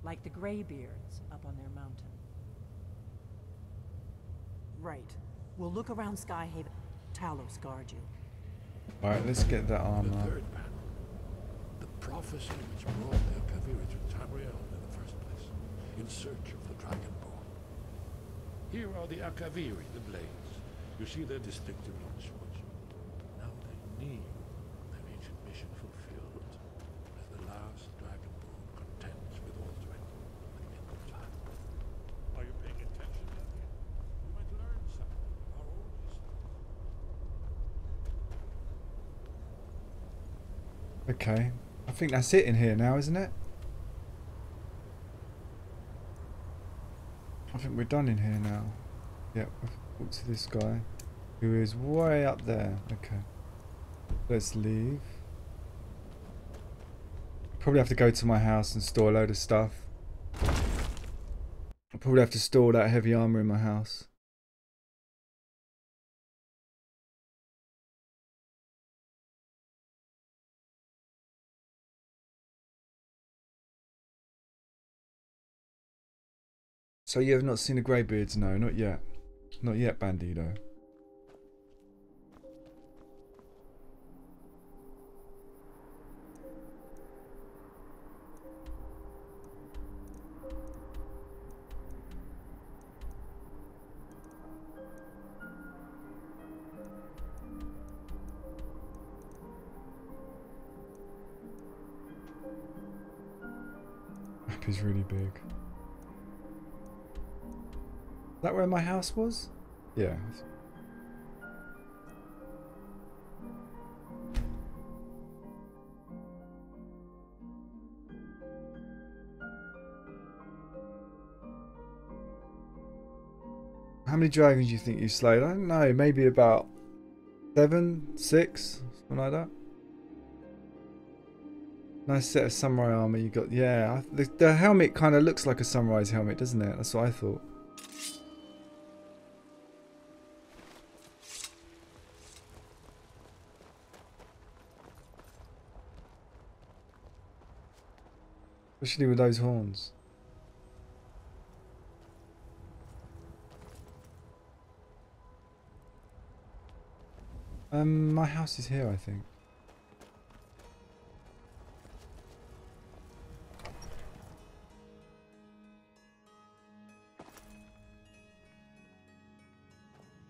Like the Greybeards up on their mountain. Right. We'll look around Skyhaven. Talos guard you. Alright, let's get that The armor. third panel. The prophecy which brought the Kaviri to Tamriel in the first place. in search of the Dragonborn. Here are the Akaviri, the blades. You see their distinctive long swords. Now they need their ancient mission fulfilled as the last Dragonborn contends with Aldrin at the end of time. Are you paying attention, Elder? You might learn something of our old history. Okay. I think that's it in here now, isn't it? I think we're done in here now. Yep, I've talked to this guy who is way up there. Okay. Let's leave. Probably have to go to my house and store a load of stuff. I'll probably have to store that heavy armor in my house. So you have not seen the Greybeards? No, not yet. Not yet, Bandito. Map is really big. Is that where my house was? Yeah. How many dragons do you think you slayed? I don't know, maybe about 7, 6, something like that. Nice set of samurai armor you got. Yeah, the helmet kind of looks like a samurai's helmet, doesn't it? That's what I thought. Especially with those horns. My house is here, I think.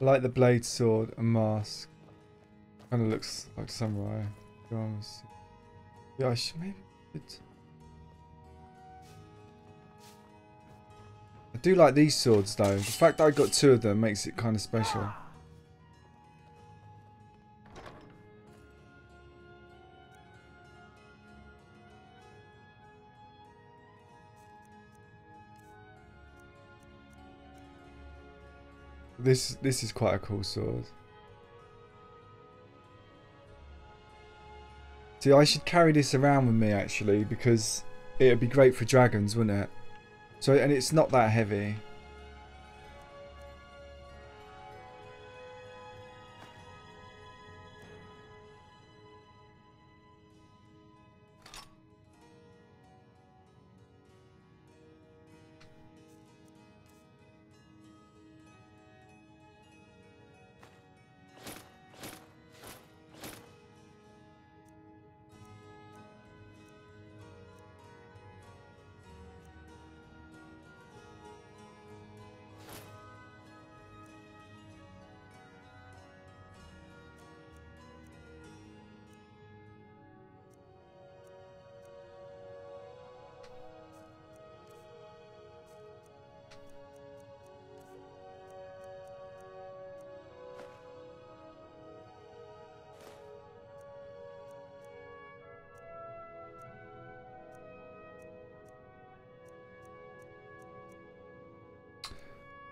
I like the blade sword and mask. Kind of looks like samurai. Yeah, I should maybe. I do like these swords though. The fact that I got 2 of them makes it kind of special. This is quite a cool sword. See, I should carry this around with me actually because it would be great for dragons, wouldn't it? So, and it's not that heavy.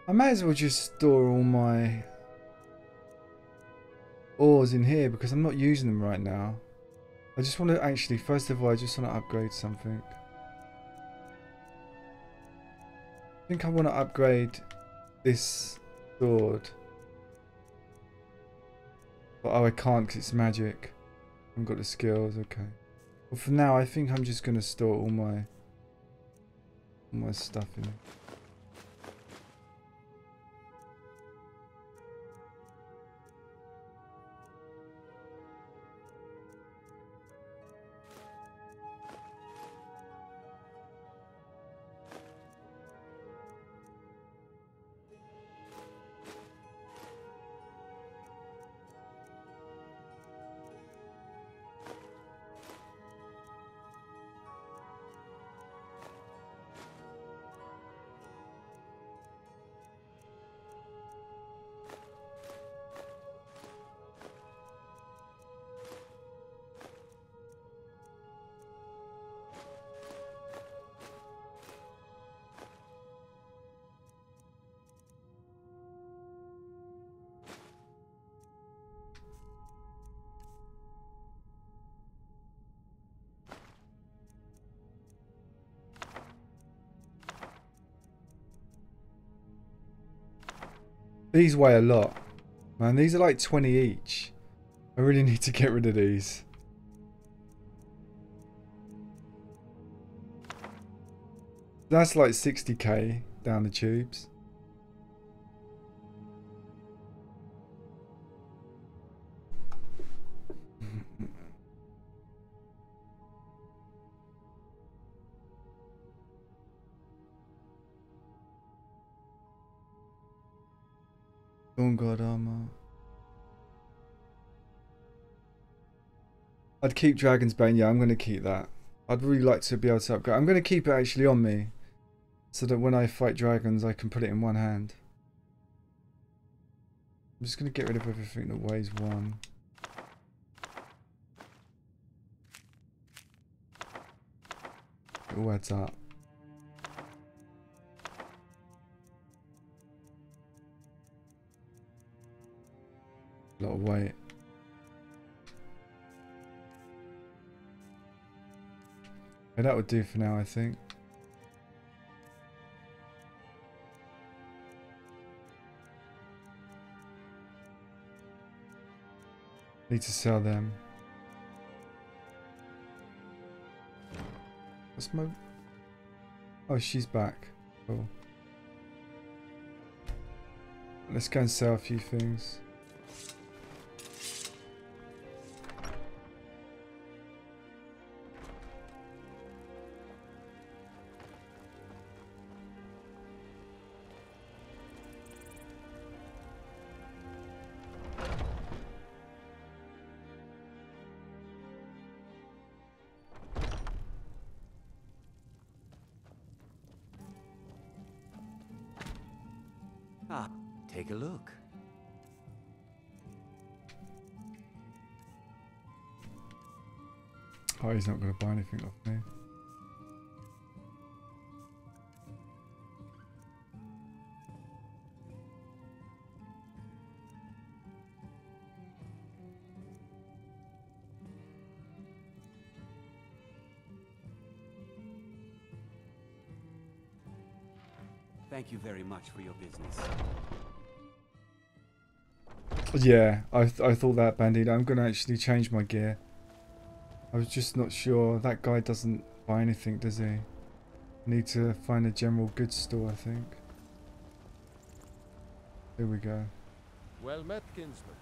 I may as well just store all my ores in here because I'm not using them right now. I just want to actually, first of all, I just want to upgrade something. I think I want to upgrade this sword. But, oh, I can't because it's magic. I haven't got the skills, okay. Well, for now, I think I'm just going to store all my stuff in it. These weigh a lot. Man, these are like 20 each. I really need to get rid of these. That's like 60k down the tubes. Dawn God armor. I'd keep Dragon's Bane. Yeah, I'm going to keep that. I'd really like to be able to upgrade. I'm going to keep it actually on me, so that when I fight dragons, I can put it in one hand. I'm just going to get rid of everything that weighs 1. It all adds up. A lot of weight. Yeah, that would do for now, I think. Need to sell them. What's my... Oh, she's back. Cool. Let's go and sell a few things. Ah, take a look. Oh, he's not going to buy anything off me. Thank you very much for your business. Yeah, I thought that, Bandit. I'm going to actually change my gear. I was just not sure. That guy doesn't buy anything, does he? I need to find a general goods store, I think. Here we go. Well met, kinsman.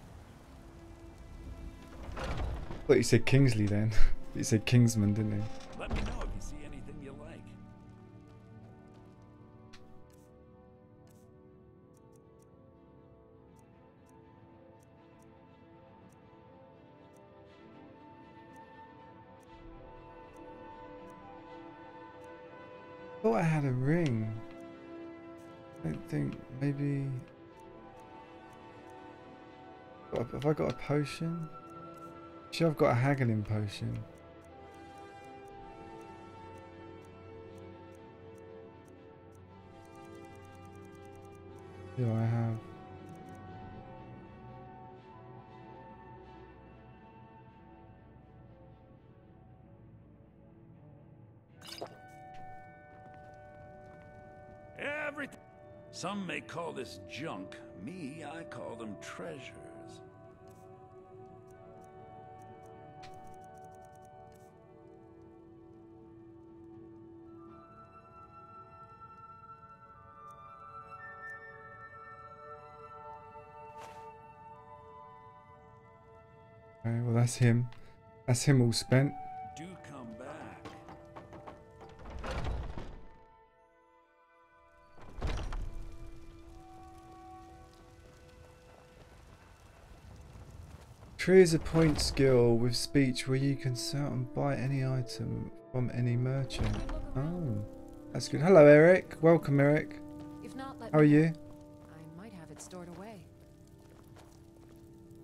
I thought you said Kingsley then. You said Kingsman, didn't he? Let me know if you see anything you like. I thought I had a ring. I don't think, maybe... Have I got a potion? Sure, I've got a haggling potion. Yeah, I have. Everything. Some may call this junk. Me, I call them treasures. Okay, well that's him. That's him all spent. Do come back. Tree is a point skill with speech where you can sell and buy any item from any merchant. Oh, that's good. Hello, Eric. Welcome, Eric. If not, let How are me know. you? I might have it stored away.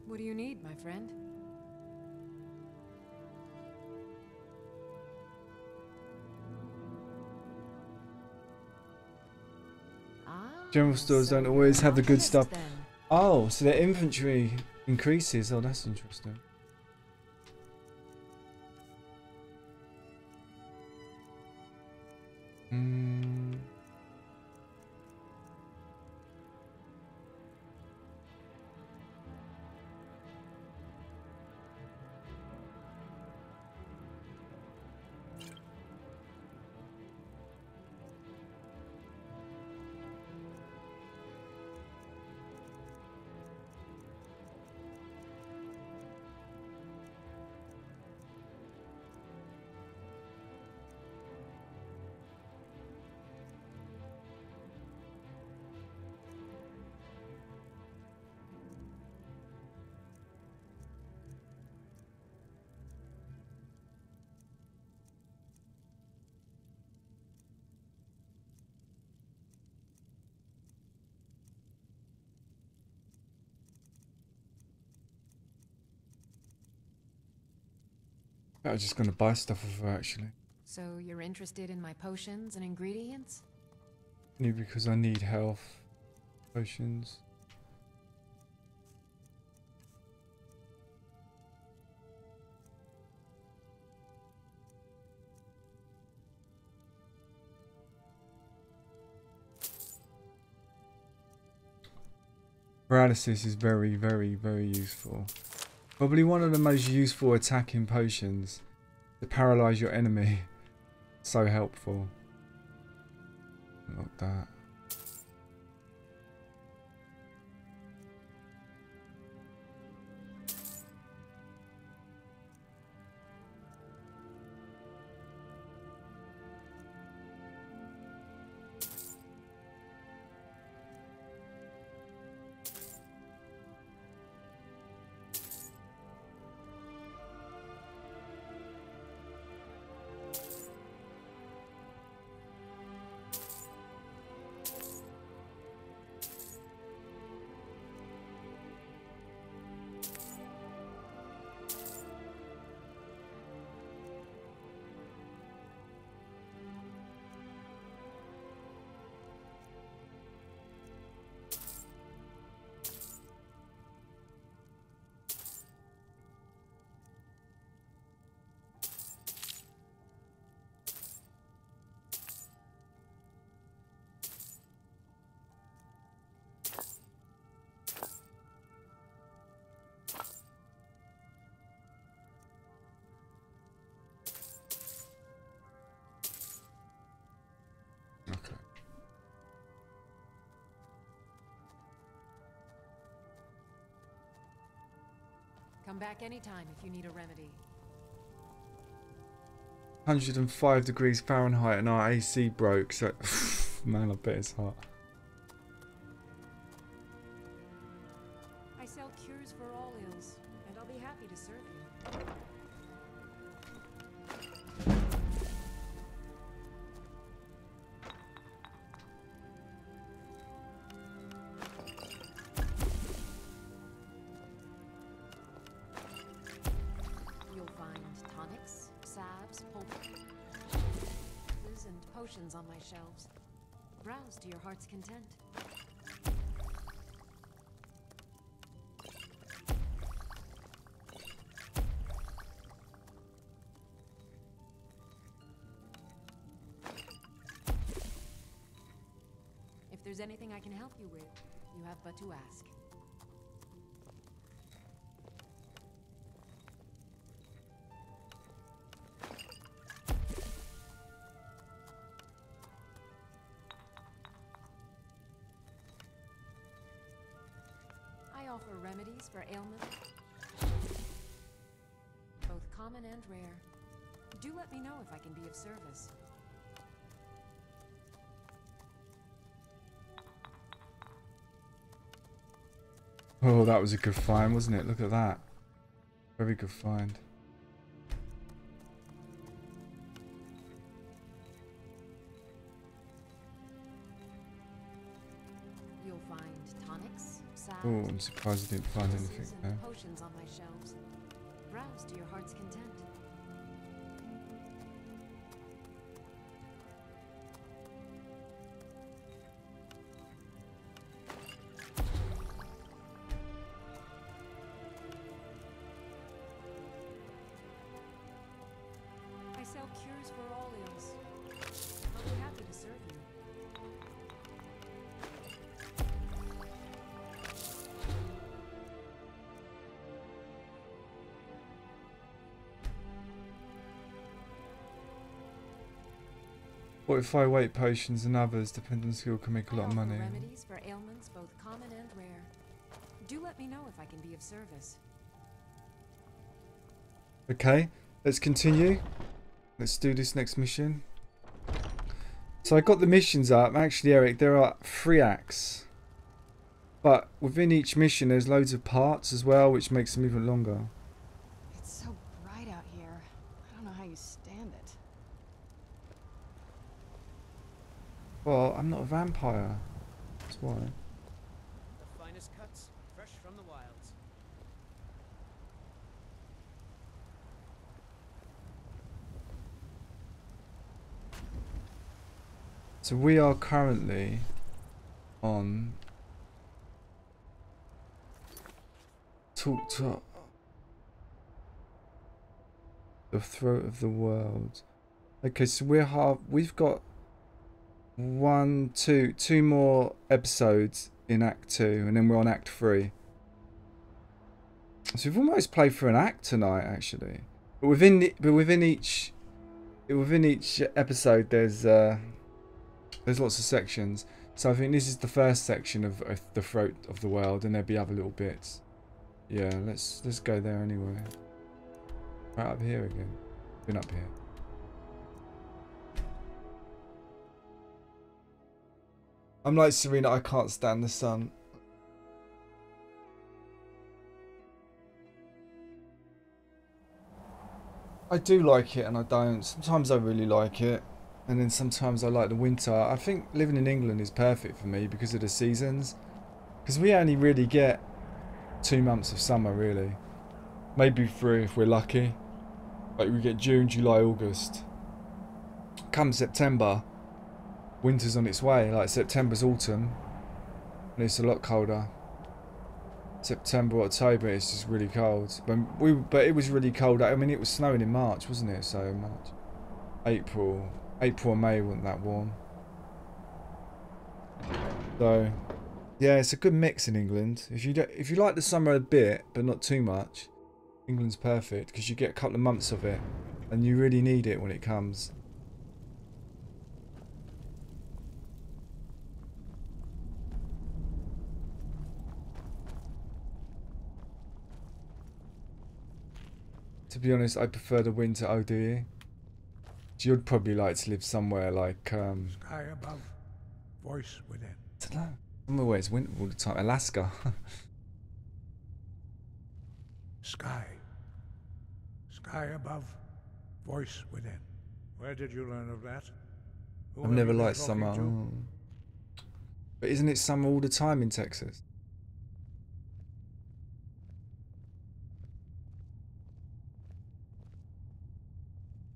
What do you need, my friend? General stores don't always have the good stuff. Oh, so their inventory increases. Oh, that's interesting. I was just gonna buy stuff of her actually. So you're interested in my potions and ingredients? Only because I need health potions. Paralysis is very, very, very useful. Probably one of the most useful attacking potions to paralyze your enemy. So helpful. Not that. Okay. Come back anytime if you need a remedy. 105 degrees Fahrenheit and our AC broke, so man, I bet it's hot. I sell cures for all ills, and I'll be happy to serve you. You'll find tonics, salves, poultices, and potions on my shelves. Browse to your heart's content. If there's anything I can help you with, you have but to ask. I offer remedies for ailments, both common and rare. Do let me know if I can be of service. Oh, that was a good find, wasn't it? Look at that. Very good find. You'll find tonics, salves, Oh, I'm surprised I didn't find anything and there. potions on my shelves. Browse to your heart's content. I sell cures for all ills. I'll be happy to serve you. Fortify weight potions and others, depending on skill, can make a lot of money. Remedies for ailments both common and rare. Do let me know if I can be of service. Okay, let's continue. Let's do this next mission. So I got the missions up. Actually, Eric, there are 3 acts. But within each mission, there's loads of parts as well, which makes them even longer. It's so bright out here. I don't know how you stand it. Well, I'm not a vampire. That's why. The finest cuts, fresh from the wilds. So we are currently on Talk to the Throat of the World. Okay, so we've got two more episodes in Act 2, and then we're on Act 3. So we've almost played through an act tonight, actually. But within each episode, there's lots of sections. So I think this is the first section of the Throat of the World, and there'll be other little bits. Yeah, let's go there anyway. Right up here again. Been up here. I'm like Serena, I can't stand the sun. I do like it and I don't. Sometimes I really like it. And then sometimes I like the winter. I think living in England is perfect for me because of the seasons. Because we only really get 2 months of summer, really. Maybe 3 if we're lucky. Like we get June, July, August. Come September, winter's on its way. Like September's autumn. And it's a lot colder. September, October, it's just really cold. But it was really cold. I mean, it was snowing in March, wasn't it? So March, April and May weren't that warm. So, yeah, it's a good mix in England. If you like the summer a bit, but not too much, England's perfect because you get a couple of months of it, and you really need it when it comes. To be honest, I prefer the winter. Oh, do you? You'd probably like to live somewhere like Sky above, voice within. I don't know. Somewhere where it's winter all the time. Alaska. Sky. Sky above, voice within. Where did you learn of that? I've never liked summer. Oh. But isn't it summer all the time in Texas?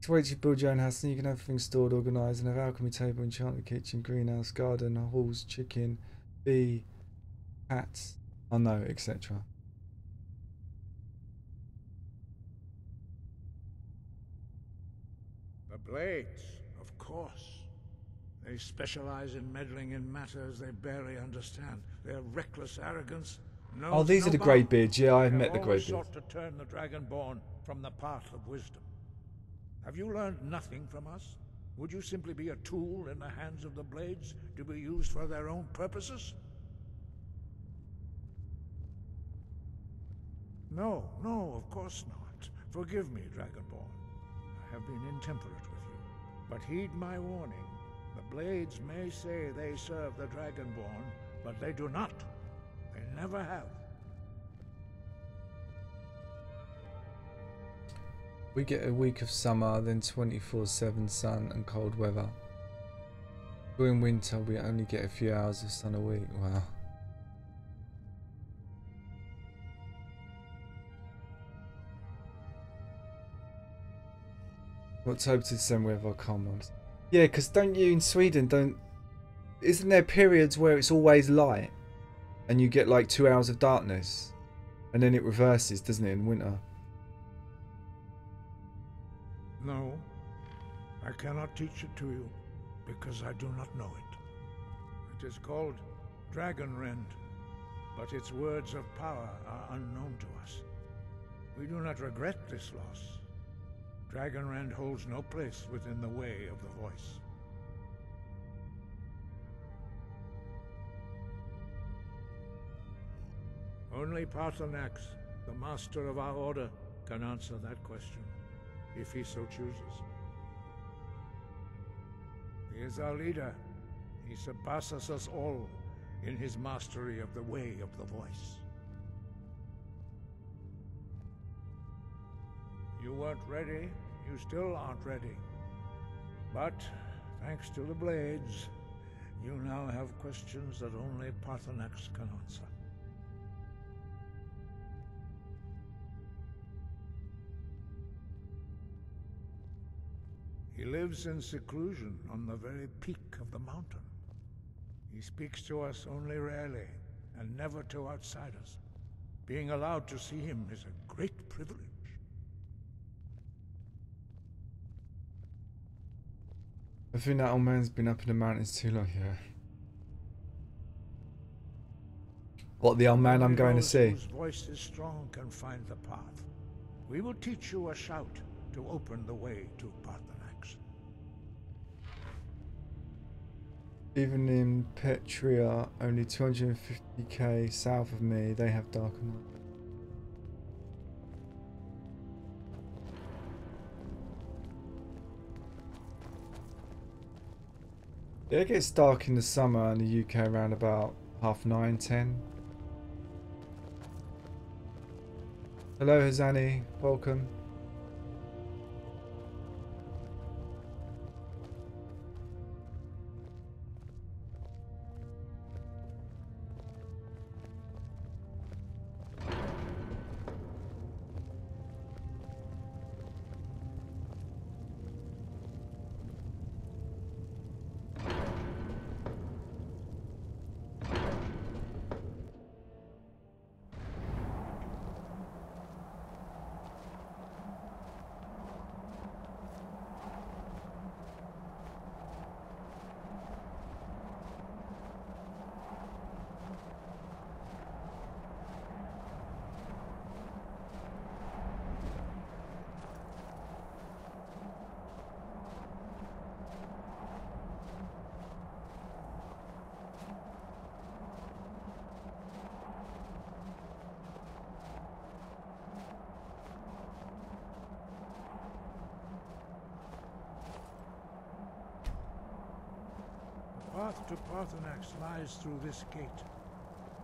Wait till you build your own house and you can have things stored, organised, and have alchemy table, enchantment kitchen, greenhouse, garden, halls, chicken, bee, cats, oh no, etc. The Blades, of course. They specialize in meddling in matters they barely understand. Their reckless arrogance knows Oh, these no are the bounds. Greybeards. Yeah, I've met the They have always Greybeards. sought to turn the Dragonborn from the path of wisdom. Have you learned nothing from us? Would you simply be a tool in the hands of the Blades to be used for their own purposes? No, of course not. Forgive me, Dragonborn. I have been intemperate with you. But heed my warning. The Blades may say they serve the Dragonborn, but they do not. They never have. We get a week of summer, then 24/7 sun and cold weather. During winter, we only get a few hours of sun a week. Wow. October to December we have our calm months. Yeah, because don't you in Sweden, isn't there periods where it's always light and you get like 2 hours of darkness and then it reverses, doesn't it, in winter? No, I cannot teach it to you, because I do not know it. It is called Dragonrend, but its words of power are unknown to us. We do not regret this loss. Dragonrend holds no place within the way of the voice. Only Paarthurnax, the master of our order, can answer that question, if he so chooses. He is our leader. He surpasses us all in his mastery of the way of the voice. You weren't ready. You still aren't ready. But, thanks to the Blades, you now have questions that only Paarthurnax can answer. He lives in seclusion on the very peak of the mountain. He speaks to us only rarely, and never to outsiders. Being allowed to see him is a great privilege. I think that old man's been up in the mountains too long here. What, the old man I'm going to see? Whose voice is strong can find the path. We will teach you a shout to open the way to Parthenax. Even in Petria, only 250k south of me, they have darker night. Yeah, it gets dark in the summer in the UK around about 9:30, 10. Hello Hazani, welcome. The path to Parthenax lies through this gate.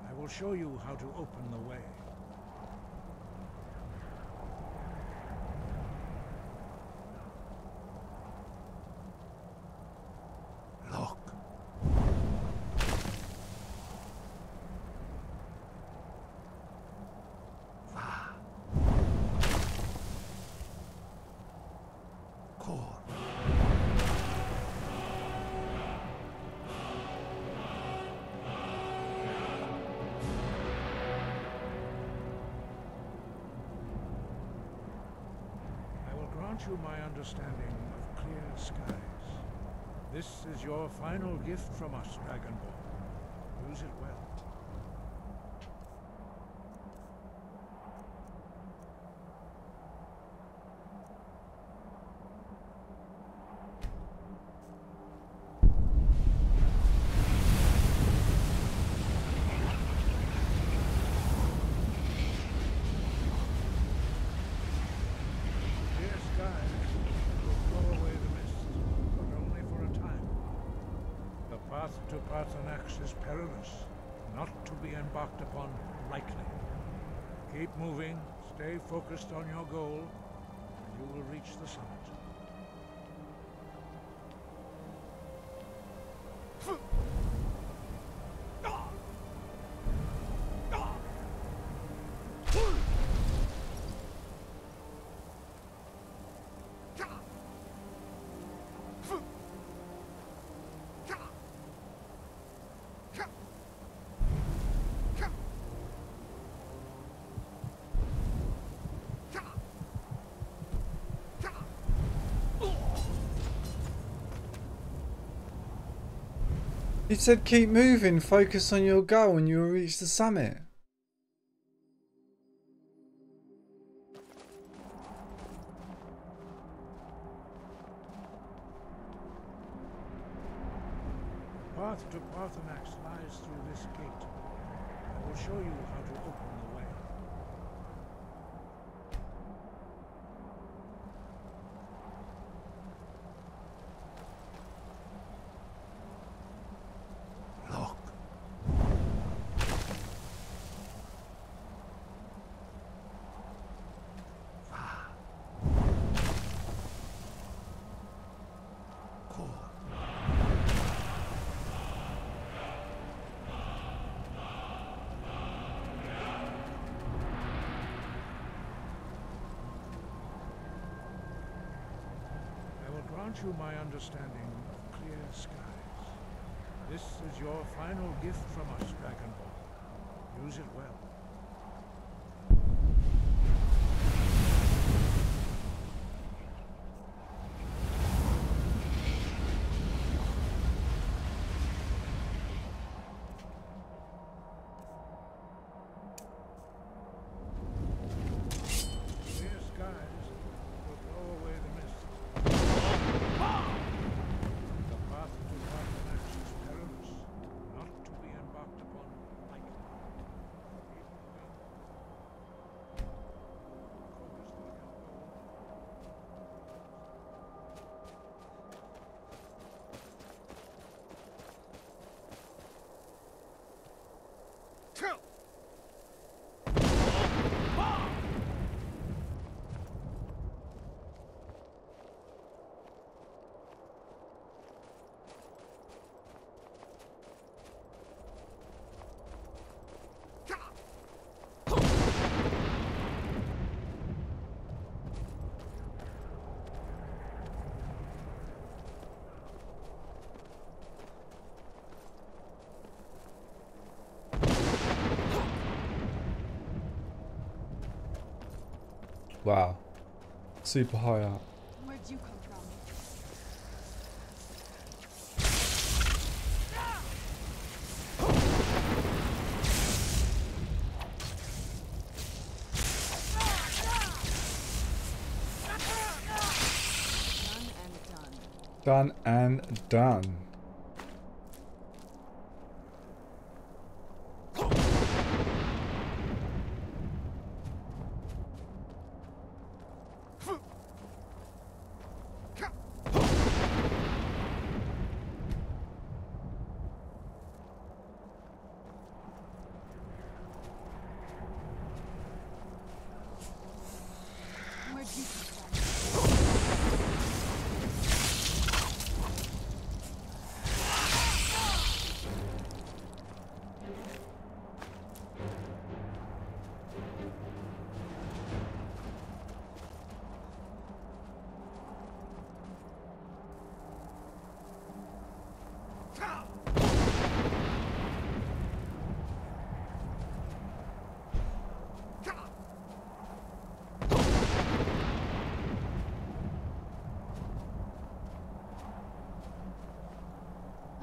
I will show you how to open the way. Look. You my understanding of clear skies. This is your final gift from us, Dragonborn. Use it well. To Parthenax is perilous, not to be embarked upon lightly. Keep moving, stay focused on your goal, and you will reach the summit. You said keep moving, focus on your goal and you will reach the summit. The path to Parthenax lies through this gate. I will show you how to open the way. grant you my understanding of clear skies. This is your final gift from us, Dragonborn. Use it well. Wow. Super high up. Where'd you come from? Done and done. Where'd you come from?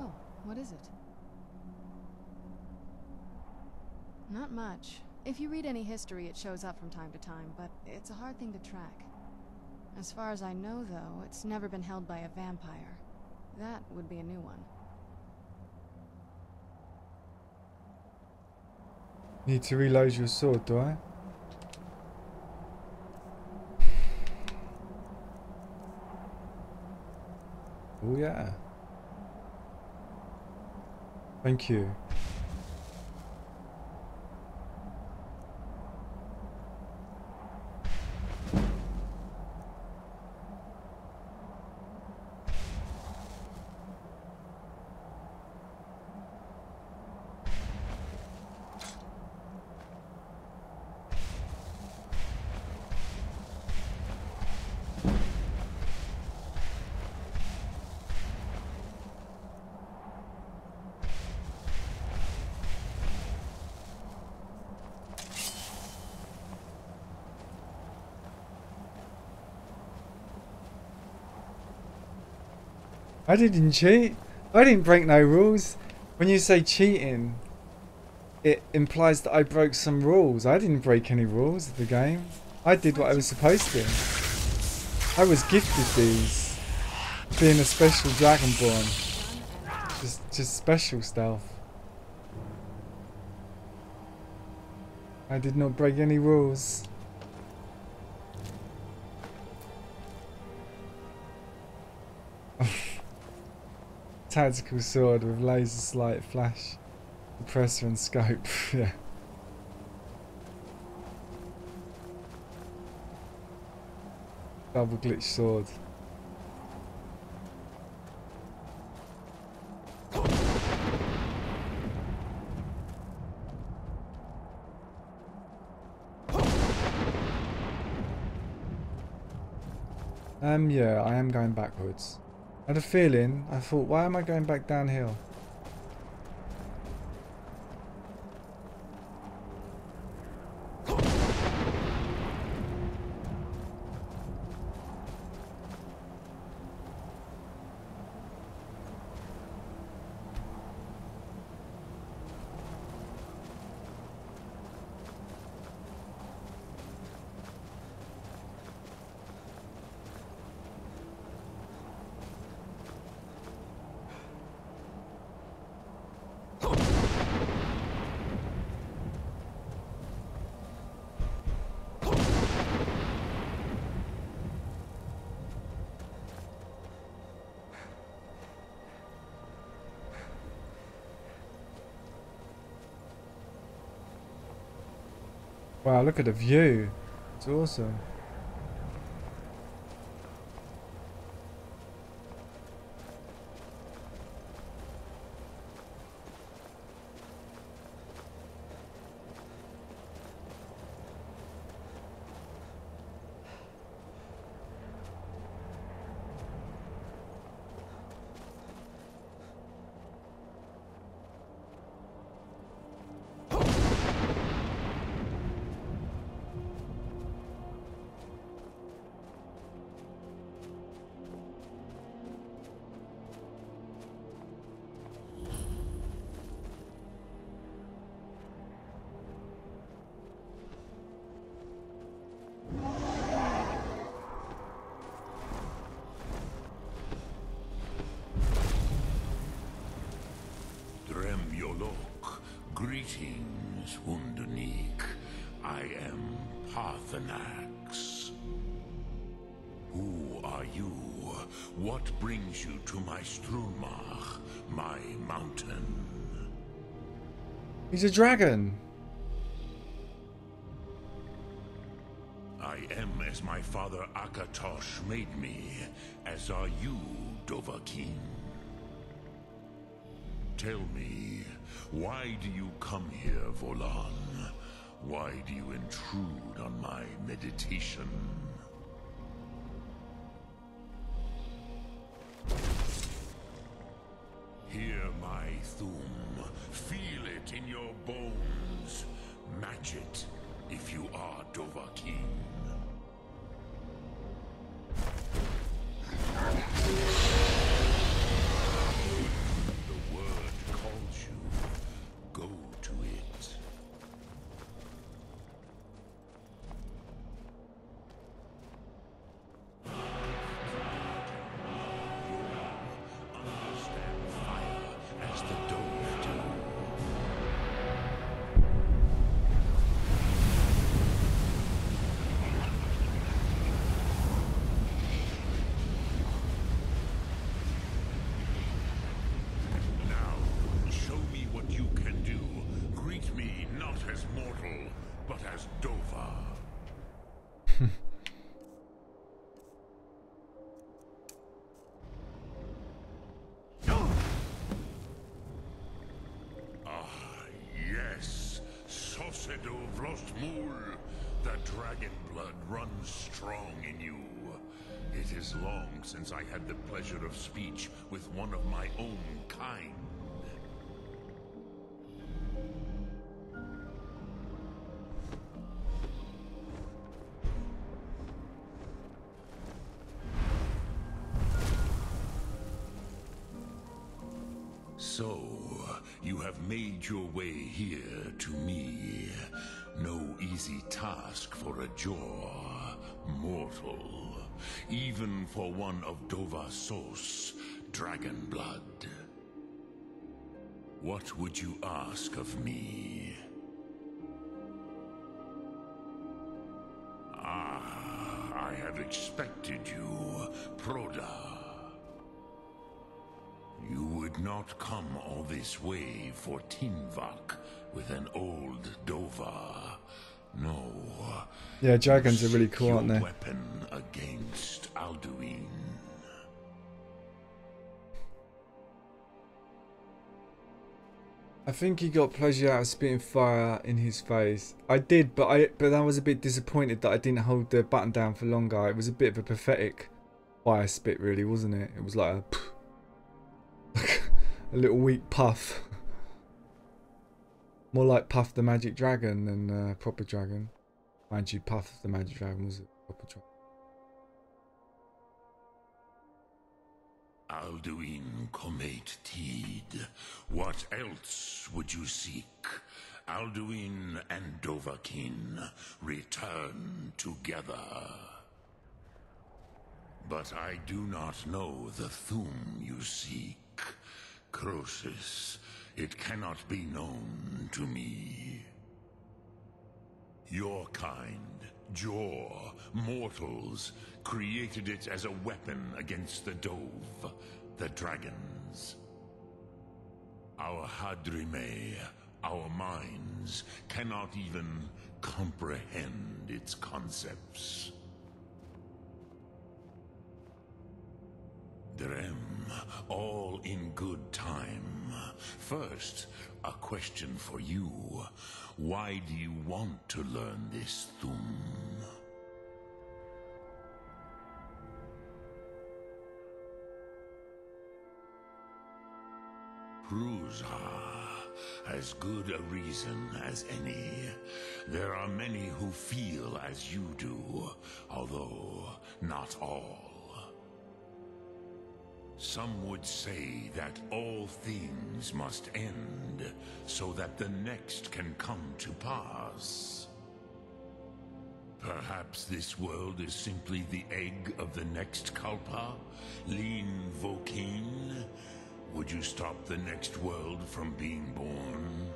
Oh, what is it? Not much. If you read any history, it shows up from time to time, but it's a hard thing to track. As far as I know, though, it's never been held by a vampire. That would be a new one. Need to reload your sword, do I? Oh yeah. Thank you. I didn't cheat. I didn't break no rules. When you say cheating, it implies that I broke some rules. I didn't break any rules of the game. I did what I was supposed to. I was gifted these. Being a special Dragonborn. Just special stuff. I did not break any rules. Tactical sword with laser slight flash, suppressor and scope. Yeah. Double glitch sword. Yeah, I am going backwards. I had a feeling, I thought, why am I going back downhill? Wow, look at the view. It's awesome. Greetings, Wunderneek. I am Parthenax. Who are you? What brings you to my Strunmach, my mountain? He's a dragon. I am as my father Akatosh made me, as are you, Dovahkiin. Tell me, why do you come here, Volan? Why do you intrude on my meditation? Hear my Thum. Feel it in your bones. Match it, if you are Dovahkiin. The dragon blood runs strong in you. It is long since I had the pleasure of speech with one of my own kind. So, you have made your way here to me. No easy task for a jaw, mortal. Even for one of Dovahsos, dragon blood. What would you ask of me? Ah, I have expected you, Proda. You would not come all this way for Tinvak with an old Dova. No. Yeah, dragons are really cool, aren't they? Weapon against Alduin. I think he got pleasure out of spitting fire in his face. I did, but I was a bit disappointed that I didn't hold the button down for longer. It was a bit of a pathetic fire spit, really, wasn't it? It was like a little weak Puff. More like Puff the Magic Dragon than proper dragon. Mind you, Puff the Magic Dragon was a proper dragon. Alduin Comate Teed, what else would you seek? Alduin and Dovahkiin return together. But I do not know the Thu'um you seek. Croesus, it cannot be known to me. Your kind, Jor, mortals, created it as a weapon against the Dove, the dragons. Our Hadrime, our minds, cannot even comprehend its concepts. Drem, all in good time. First, a question for you. Why do you want to learn this Thu'um? Prusa, as good a reason as any. There are many who feel as you do, although not all. Some would say that all things must end, so that the next can come to pass. Perhaps this world is simply the egg of the next Kalpa, Lin Vokin. Would you stop the next world from being born?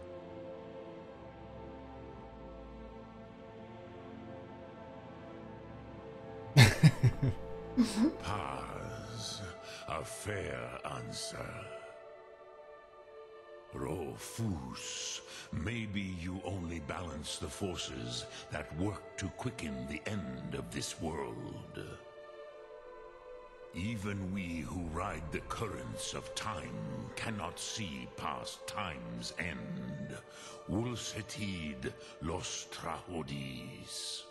Paz, a fair answer. Rofus, maybe you only balance the forces that work to quicken the end of this world. Even we who ride the currents of time cannot see past time's end. Wulsetid los trahodis.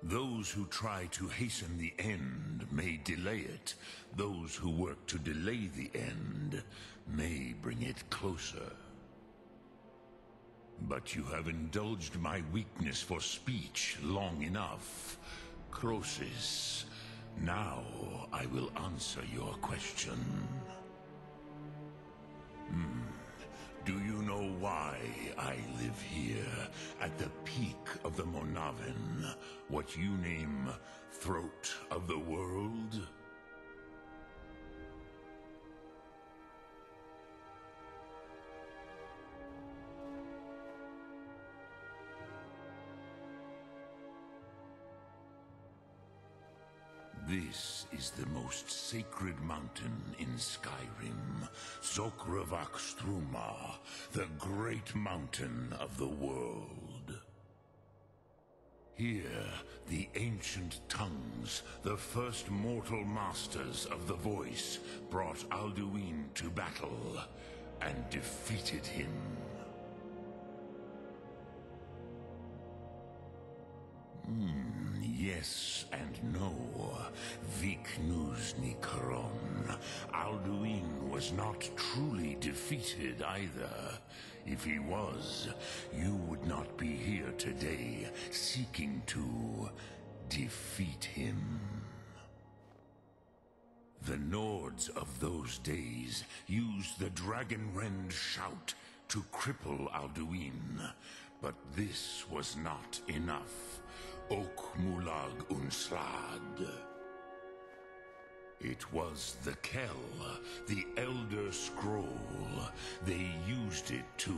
Those who try to hasten the end may delay it. Those who work to delay the end may bring it closer. But you have indulged my weakness for speech long enough. Croesus, now I will answer your question. Do you know why I live here, at the peak of the Monaven, what you name Throat of the World? This is the most sacred mountain in Skyrim, Zokravakstruma, the great mountain of the world. Here, the ancient tongues, the first mortal masters of the voice, brought Alduin to battle and defeated him. Yes and no. Viknusni Karon. Alduin was not truly defeated either. If he was, you would not be here today, seeking to defeat him. The Nords of those days used the Dragonrend shout to cripple Alduin, but this was not enough. Ok Mulag Unslad. It was the Kell, the Elder Scroll. They used it to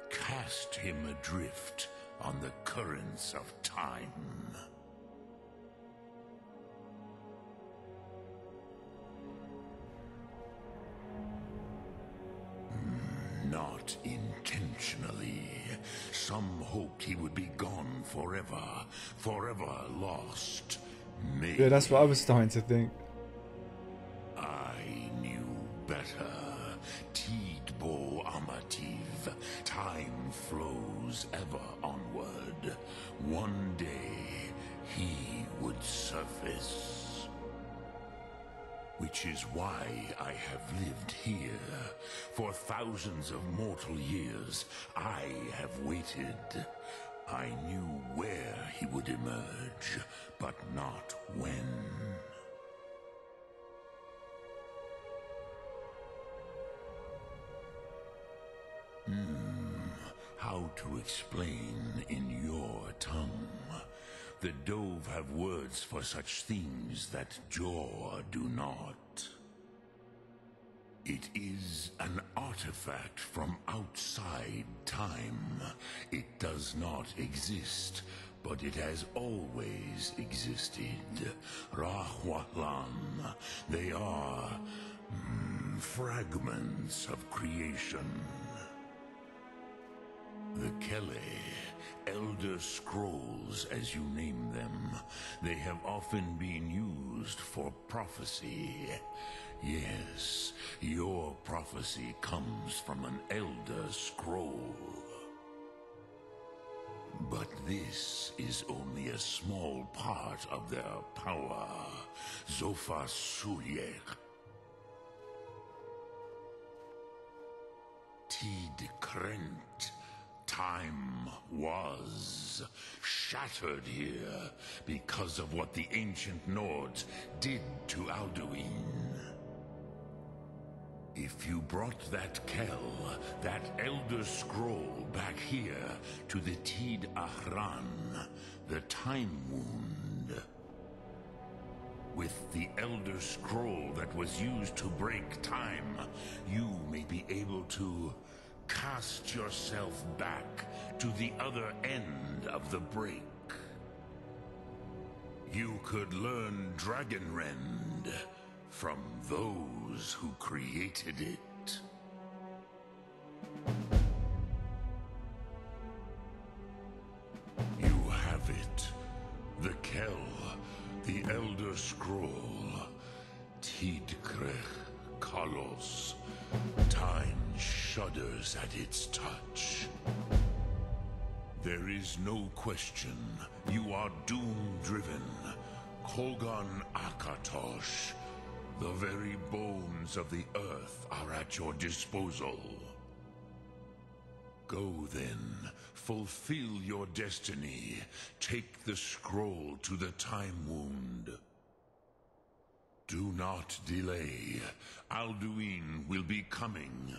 cast him adrift on the currents of time. Not intentionally. Some hoped he would be gone forever, forever lost. Maybe. Yeah, that's what I was starting to think. I knew better. Tidbo Amativ. Time flows ever onward. One day, he would good surface. Which is why I have lived here. For thousands of mortal years, I have waited. I knew where he would emerge, but not when. How to explain in your tongue? The Dove have words for such things that Jor do not. It is an artifact from outside time. It does not exist, but it has always existed. Rahwalan. They are fragments of creation. The Kele, Elder Scrolls as you name them, they have often been used for prophecy. Yes, your prophecy comes from an Elder Scroll. But this is only a small part of their power. Zofa Suyek. Tid Krent. Time was shattered here because of what the ancient Nords did to Alduin. If you brought that Kell, that Elder Scroll back here to the Tid Ahran, the Time Wound, with the Elder Scroll that was used to break time, you may be able to cast yourself back to the other end of the break. You could learn Dragonrend from those who created it. You have it. The Kell, the Elder Scroll, Tidkrech Kalos. Time shudders at its touch. There is no question. You are doom-driven. Kogan Akatosh. The very bones of the earth are at your disposal. Go then. Fulfill your destiny. Take the scroll to the Time Wound. Do not delay. Alduin will be coming.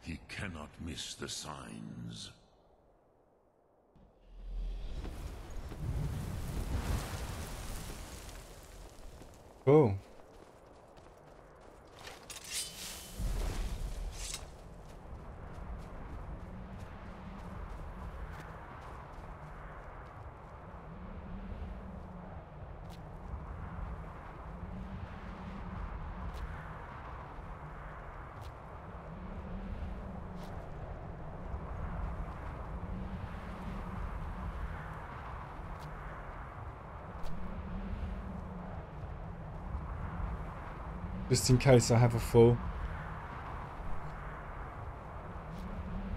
He cannot miss the signs. Cool. Just in case I have a fall.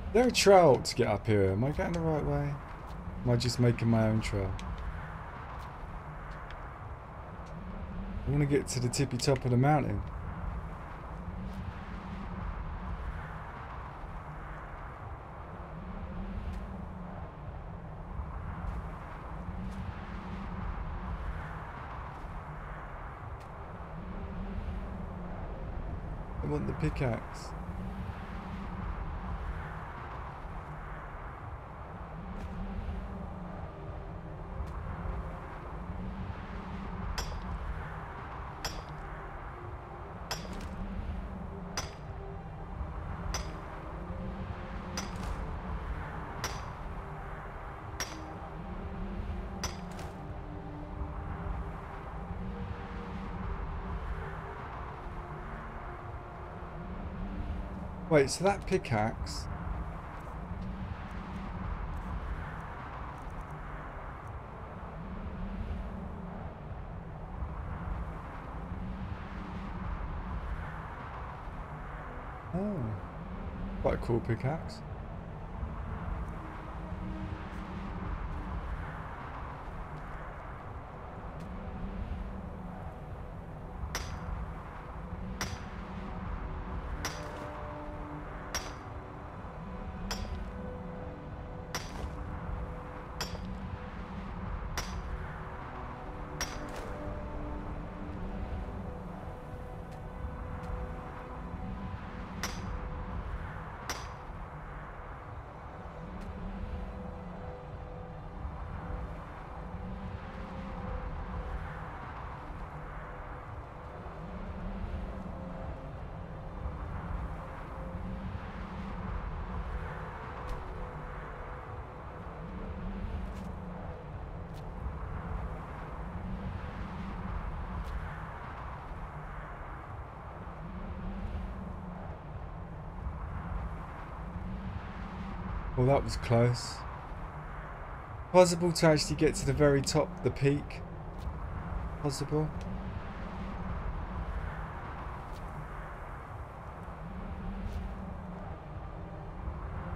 Is there a trail to get up here? Am I going the right way? Am I just making my own trail? I want to get to the tippy top of the mountain. I want the pickaxe. Wait, so that pickaxe... Oh, quite a cool pickaxe. Well, that was close. Possible to actually get to the very top, the peak. Possible.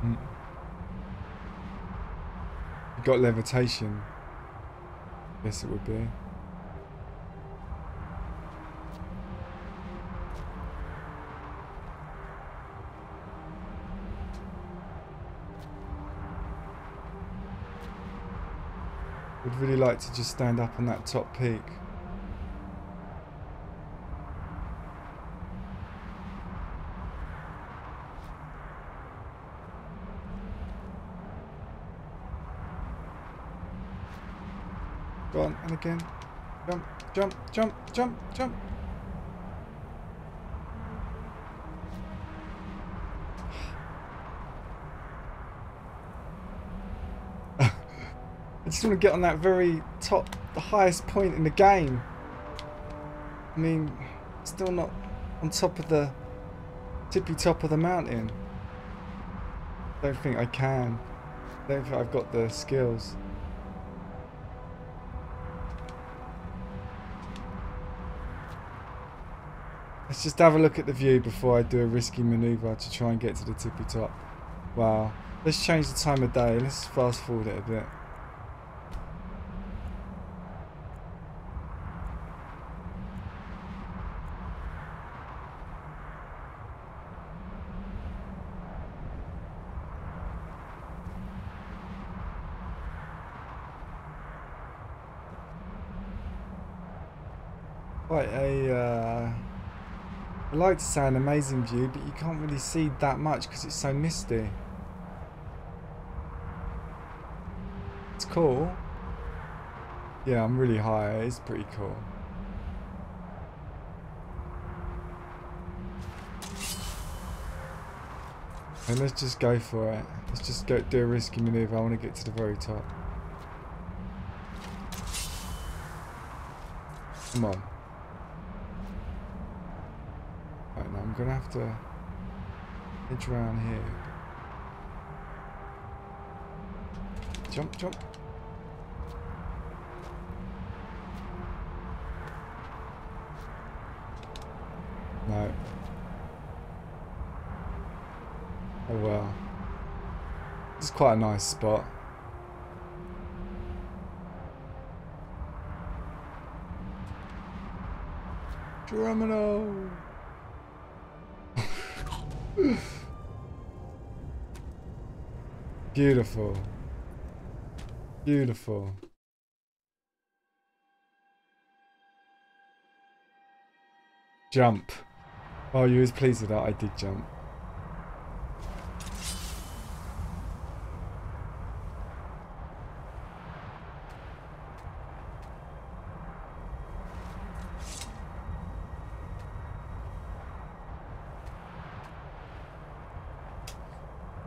You got levitation. Guess it would be. Would really like to just stand up on that top peak. Go on, and again. Jump, jump, jump, jump, jump. I just want to get on that very top, the highest point in the game. I mean, still not on top of the tippy top of the mountain. Don't think I can. Don't think I've got the skills. Let's just have a look at the view before I do a risky maneuver to try and get to the tippy top. Wow. Let's change the time of day. Let's fast forward it a bit. Quite a I like to say an amazing view, but you can't really see that much because it's so misty. It's cool. Yeah, I'm really high. It's pretty cool. And let's just go for it. Let's just go do a risky maneuver. I want to get to the very top. Come on. Right, now I'm gonna have to edge around here. Jump, jump. No. Oh well. This is quite a nice spot. Terminal. Beautiful. Beautiful. Jump. Oh, you was pleased with that? I did jump.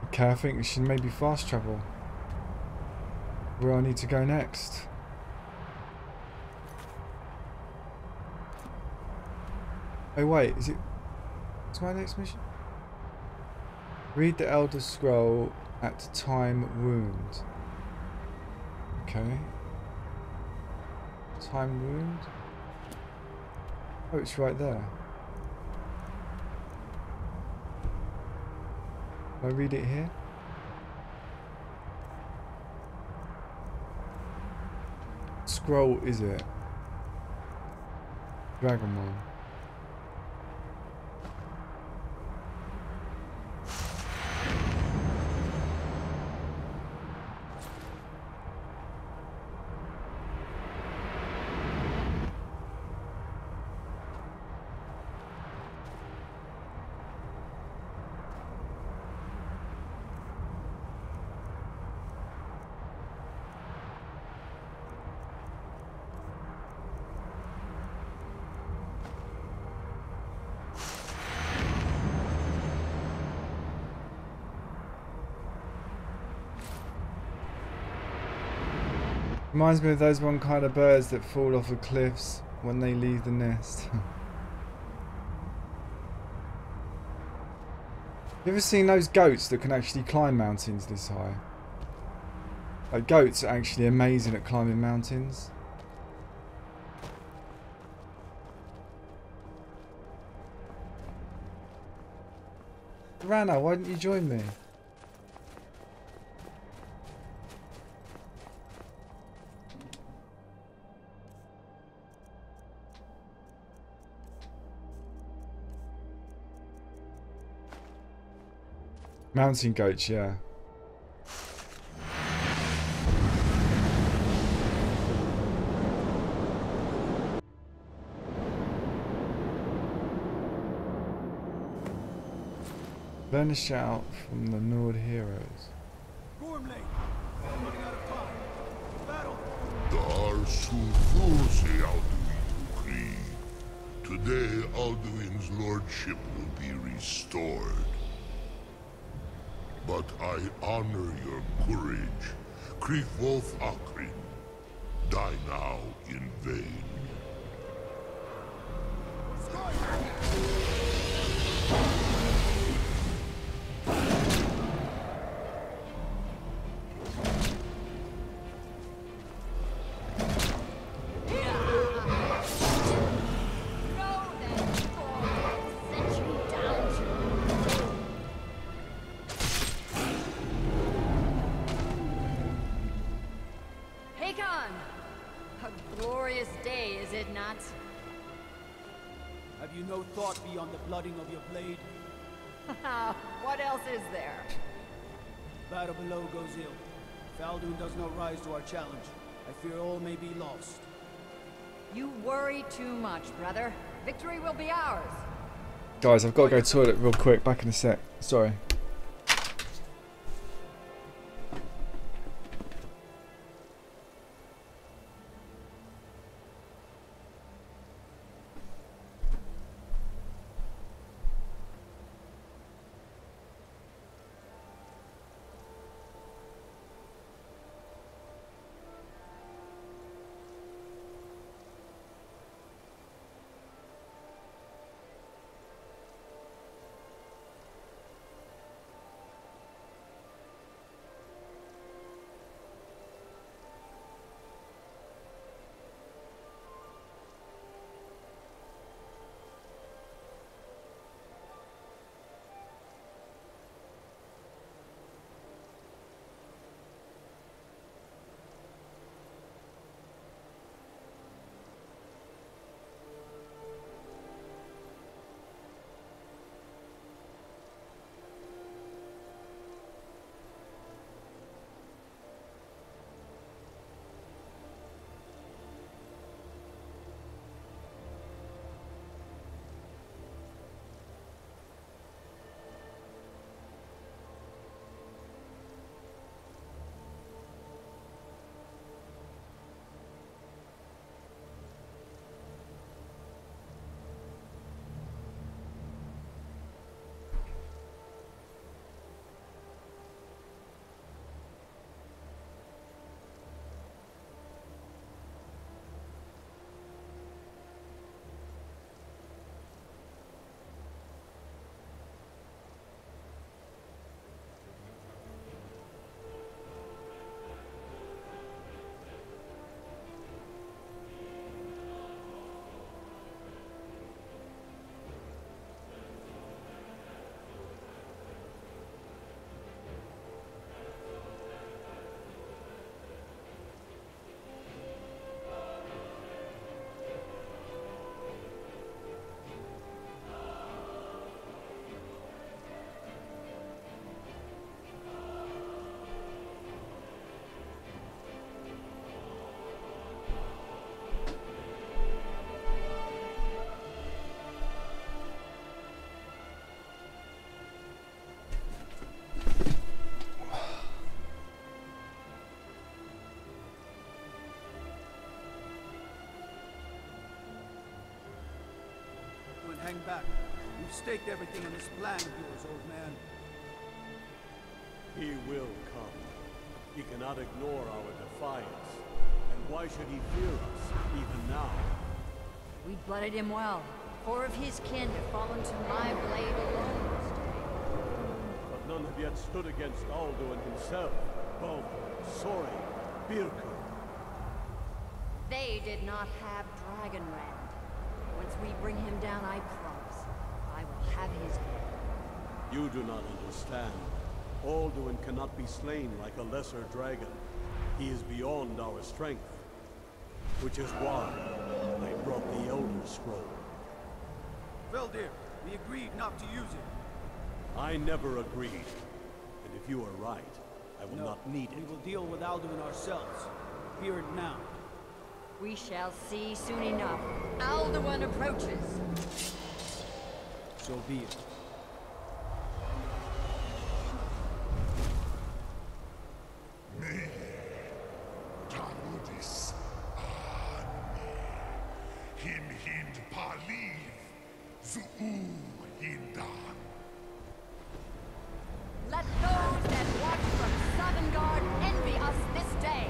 Okay, I think we should maybe fast travel. Where I need to go next. Oh wait, is it... What's my next mission? Read the Elder Scroll at Time Wound. Okay. Time Wound? Oh, it's right there. Can I read it here? Scroll is it? Dragonmon. Reminds me of those one kind of birds that fall off of cliffs when they leave the nest. You ever seen those goats that can actually climb mountains this high? Like, goats are actually amazing at climbing mountains. Rana, why didn't you join me? Mountain goats, yeah. Learn a shout from the Nord heroes. Today, Alduin's lordship will be restored. But I honor your courage. Krithwolf Akrin. Die now in vain. Have you no thought beyond the blooding of your blade? What else is there? Battle below goes ill. If Aldun does not rise to our challenge, I fear all may be lost. You worry too much, brother. Victory will be ours. Guys, I've got to go to the toilet real quick. Back in a sec. Sorry. Hang back. You've staked everything on this plan of yours, old man. He will come. He cannot ignore our defiance. And why should he fear us, even now? We blooded him well. 4 of his kin have fallen to my blade alone this day. have yet stood against Alduin himself, Bob, Sori, Birku. They did not have Dragonrand. Once we bring him down, I promise, I will have his head. You do not understand. Alduin cannot be slain like a lesser dragon. He is beyond our strength. Which is why I brought the Elder Scroll. Veldir, we agreed not to use it. I never agreed. And if you are right, I will not need it. We will deal with Alduin ourselves. Here and now. We shall see soon enough. Alduin approaches. So be it. Me, Tarudis, Him Hind Paliv, Zuu Hindan. Let those that watch from Sovngarde envy us this day.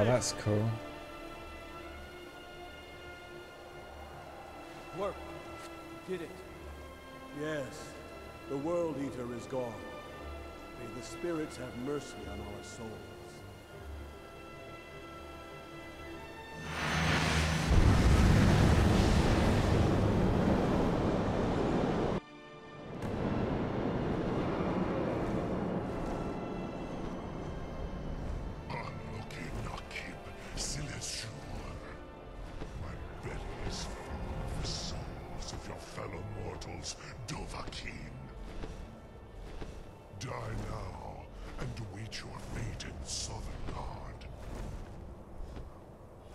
That's cool. Work. Did it. Yes. The World Eater is gone. May the spirits have mercy on our souls.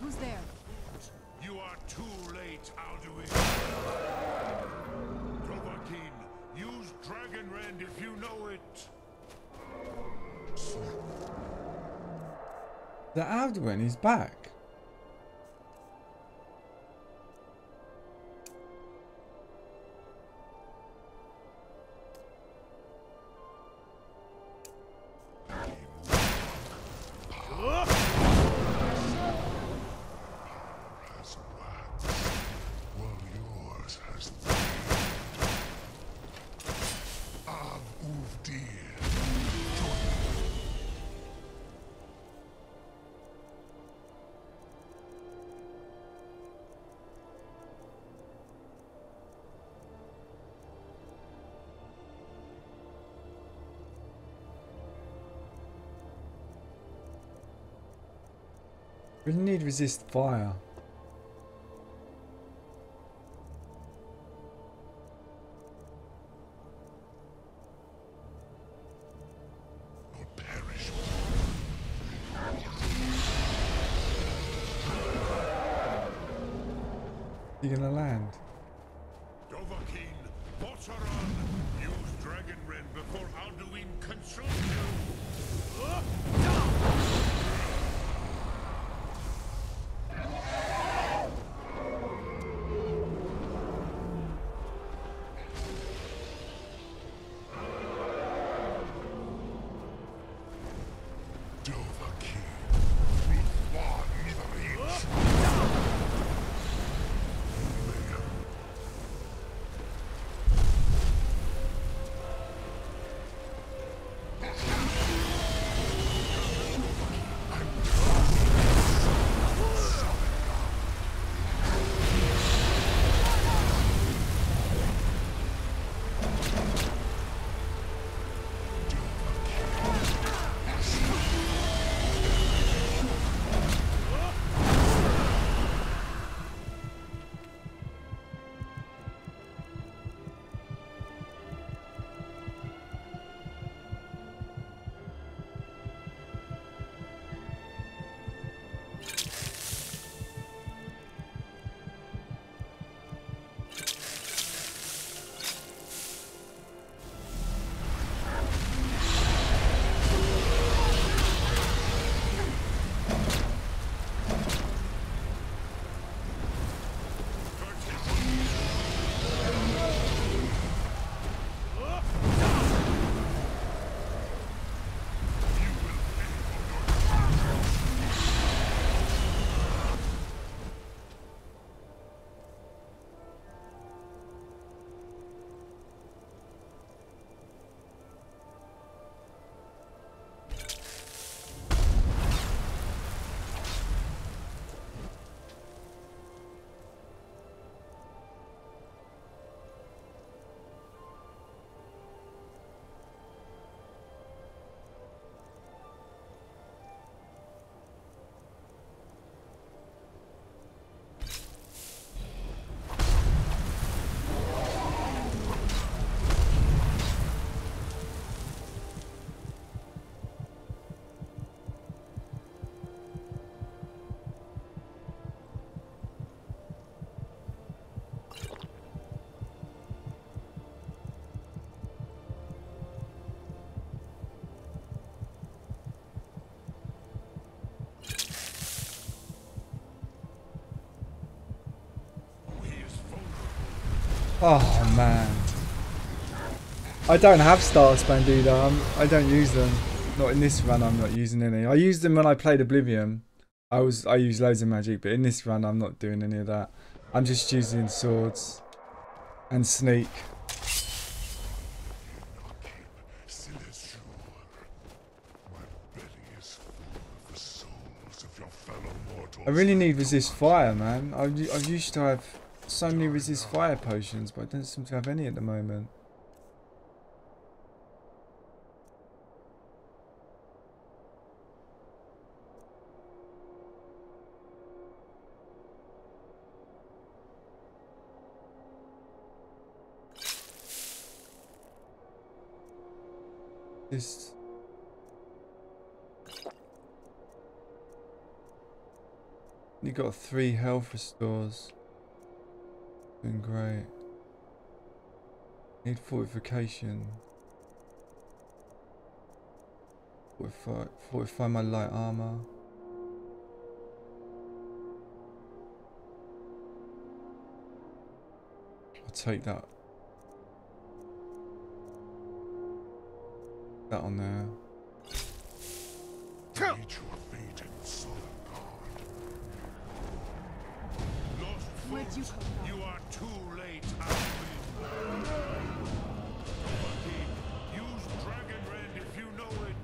Who's there? You are too late, Alduin. Dovahkiin, use Dragonrand if you know it. The Alduin is back. We need resist fire. You gonna land? Dovahkiin, Votaran! Oh man. I don't have stars, Bandida. I don't use them. Not in this run, I'm not using any. I used them when I played Oblivion. I used loads of magic, but in this run I'm not doing any of that. I'm just using swords and sneak. I really need resist fire, man. I used to have so many resist fire potions, but I don't seem to have any at the moment. Just you got 3 health restores. Doing great. Need fortification. Fortify my light armor. I'll take that. That on there. Where'd you come from? You are too late. Use Dragon Rend if you know it.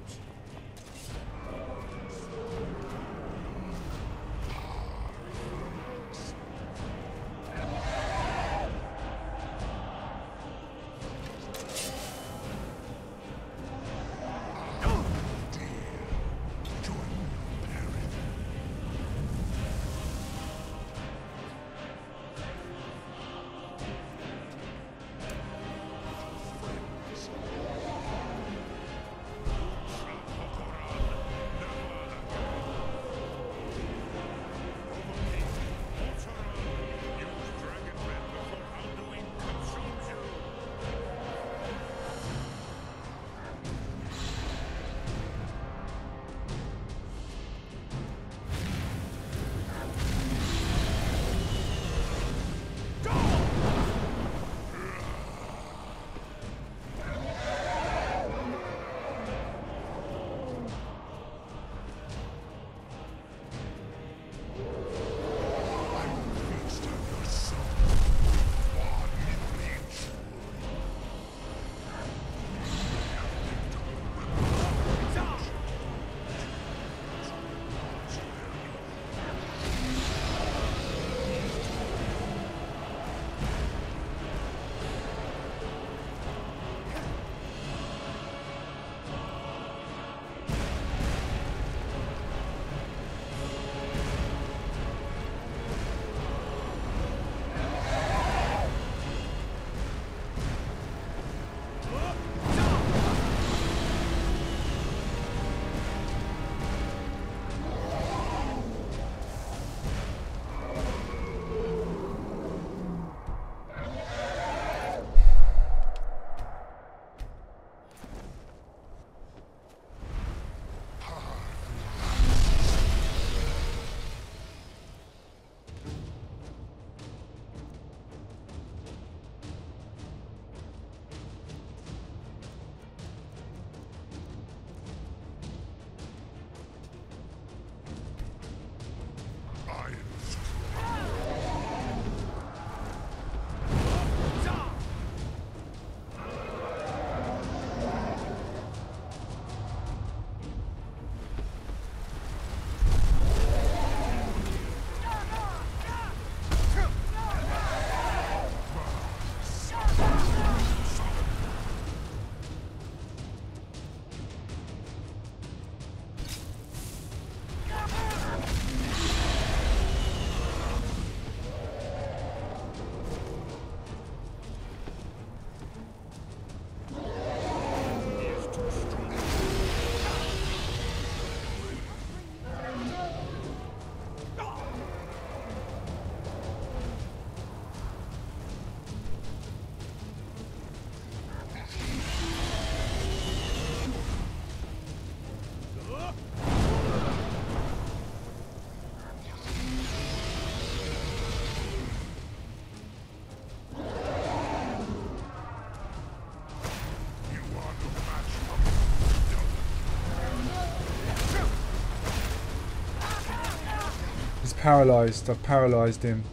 paralyzed. I've paralyzed him.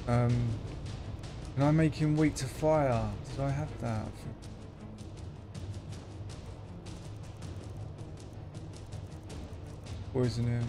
Can I make him weak to fire? Did I have that? Poison him.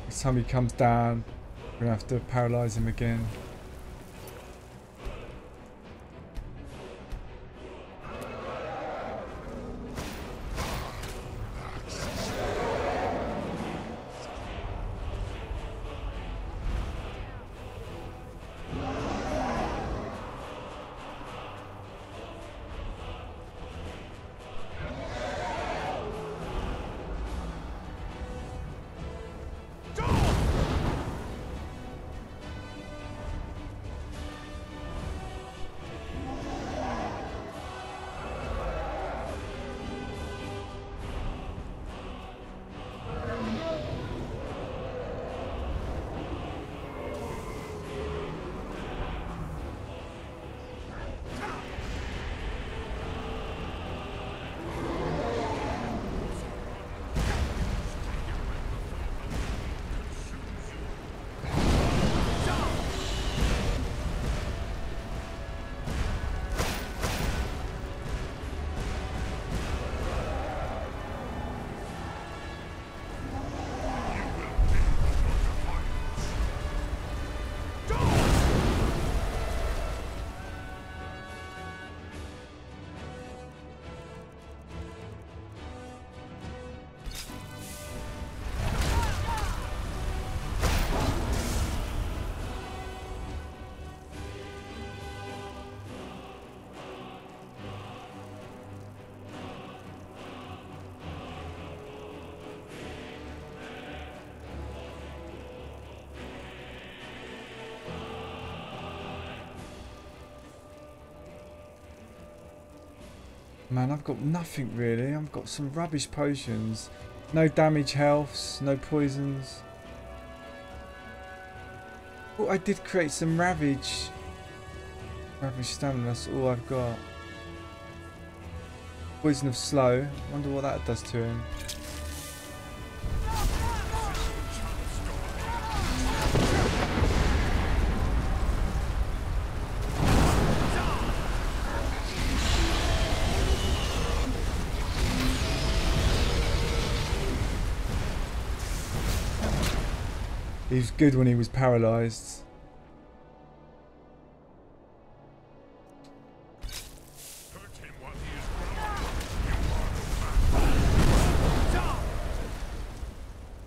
Next time he comes down, we're gonna have to paralyze him again. Man, I've got nothing really. I've got some rubbish potions. No damage healths, no poisons. Oh, I did create some ravage. Ravage stamina, that's all I've got. Poison of slow. Wonder what that does to him. He was good when he was paralysed.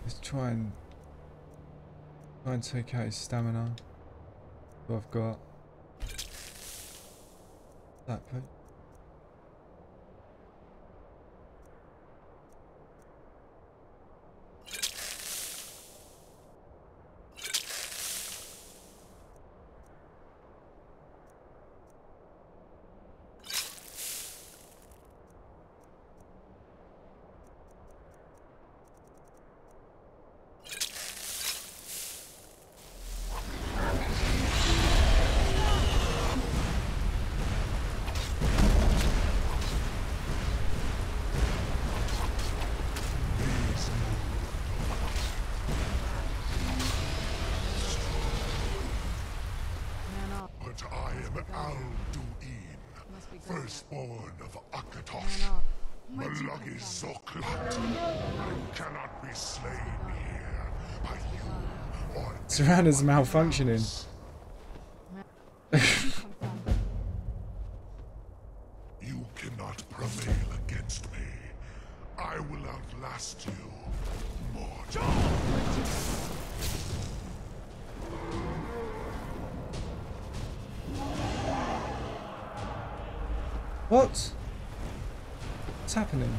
Let's try and take out his stamina. What I've got. That put. Firstborn of Akatosh, Malagi Zoklat. You cannot be slain here by you or Serana's malfunctioning. You cannot prevail against me. I will outlast you, mortal. What? What's happening?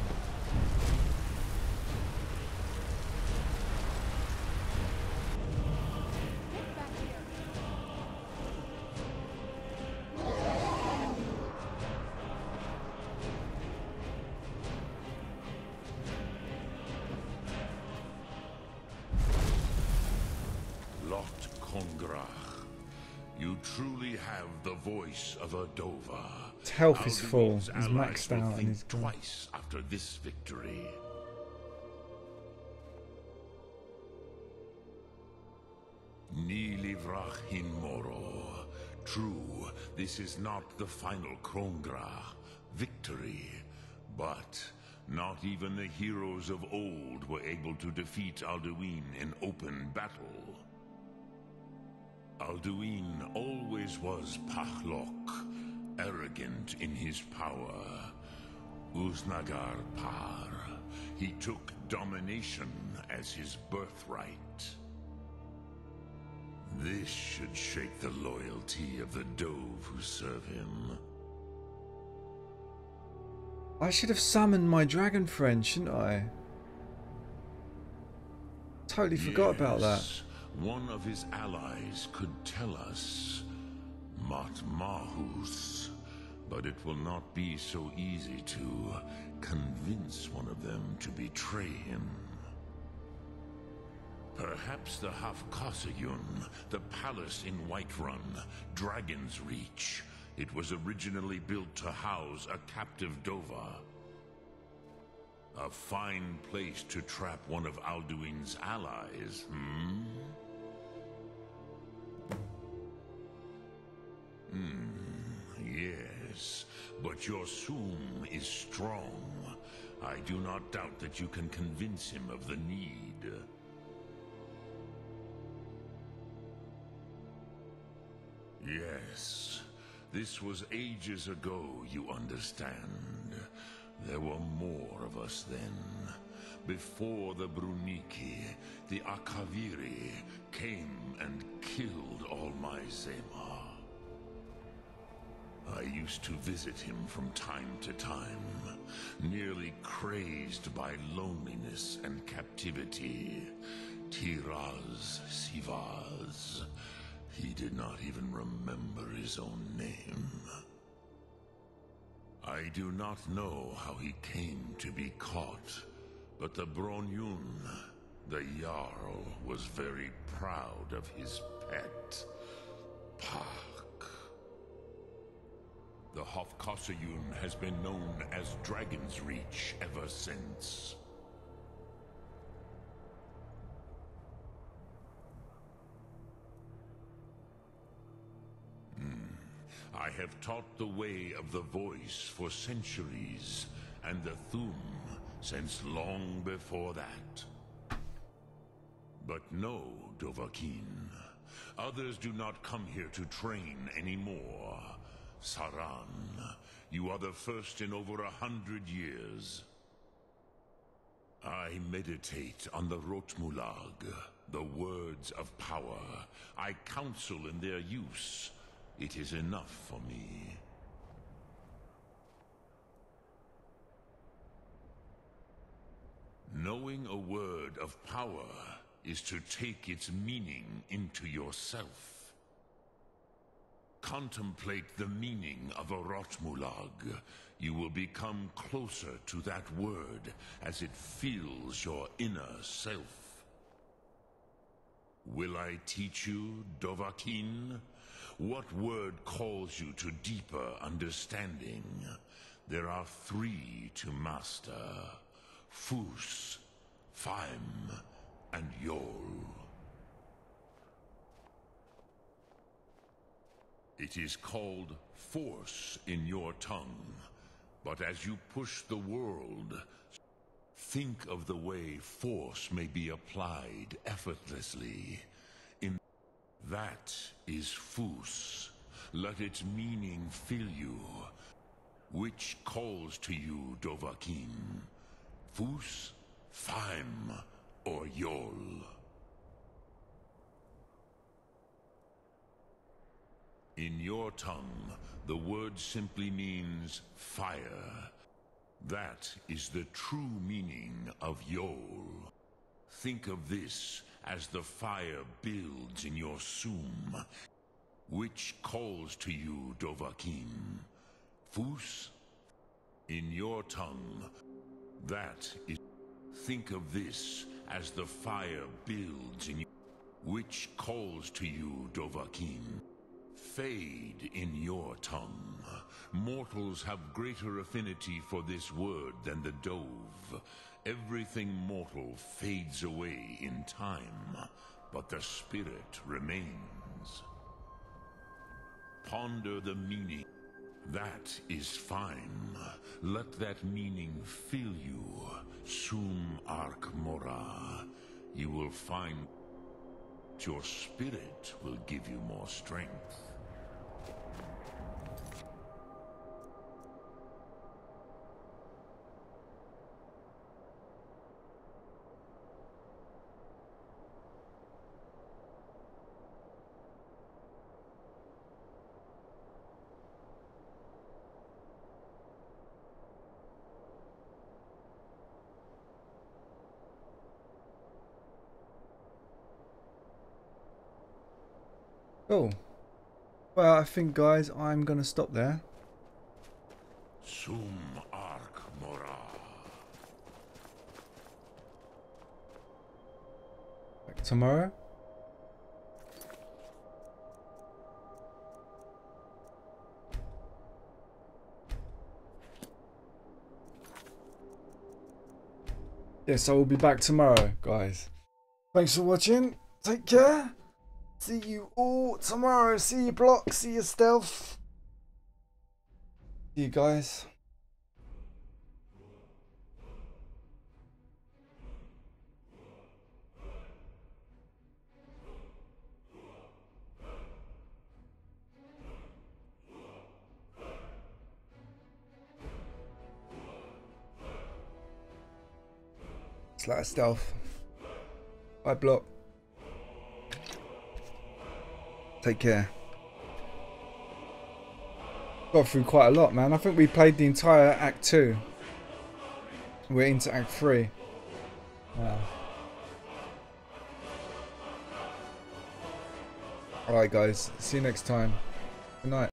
Kongrach. You truly have the voice of a Dova. His health is full. Alduin's He's allies maxed will out and think he's gone. twice after this victory. Ni livrach hin moro. True, this is not the final Kongrach victory, but not even the heroes of old were able to defeat Alduin in open battle. Alduin always was Pachlok, arrogant in his power. Uznagar Par. He took domination as his birthright. This should shake the loyalty of the Dove who serve him. I should have summoned my dragon friend, shouldn't I? Totally forgot about that. Yes, one of his allies could tell us. Matmahus. But it will not be so easy to convince one of them to betray him. Perhaps the Hafkasayun, the palace in Whiterun, Dragon's Reach. It was originally built to house a captive Dova. A fine place to trap one of Alduin's allies, Yes, but your Sum is strong. I do not doubt that you can convince him of the need. Yes, this was ages ago, you understand. There were more of us then. Before the Bruniki, the Akaviri came and killed all my Zema. I used to visit him from time to time, nearly crazed by loneliness and captivity. Tiraz Sivaz. He did not even remember his own name. I do not know how he came to be caught, but the Bronyun, the Jarl, was very proud of his pet, Pak. The Hofkosayun has been known as Dragon's Reach ever since. I have taught the way of the voice for centuries, and the Thum since long before that. But no, Dovahkiin. Others do not come here to train anymore. Saran, you are the first in over 100 years. I meditate on the Rotmulag, the words of power. I counsel in their use. It is enough for me. Knowing a word of power is to take its meaning into yourself. Contemplate the meaning of a Rotmulag. You will become closer to that word as it fills your inner self. Will I teach you, Dovahkiin? What word calls you to deeper understanding? There are 3 to master. Fus, Faim, and Yol. It is called force in your tongue, but as you push the world, think of the way force may be applied effortlessly. That is Fus. Let its meaning fill you. Which calls to you, Dovahkiin? Fus, Faim, or Yol? In your tongue, the word simply means fire. That is the true meaning of Yol. Think of this as the fire builds in your Sum. Which calls to you, Dovahkiin? Fus? In your tongue, that is... Think of this as the fire builds in you. Which calls to you, Dovahkiin? Fade in your tongue. Mortals have greater affinity for this word than the Dove. Everything mortal fades away in time, but the spirit remains. Ponder the meaning. That is fine. Let that meaning fill you. Sum Ark Mora. You will find your spirit will give you more strength. Cool. Well, I think, guys, I'm going to stop there. Sum Ark Mora. Back tomorrow. Yes, I will be back tomorrow, guys. Thanks for watching. Take care. See you all tomorrow. See you, Block. See you, Stealth. See you guys. It's like a Stealth. Bye, Block. Take care. Got through quite a lot, man. I think we played the entire Act 2. We're into Act 3. Wow. Alright, guys. See you next time. Good night.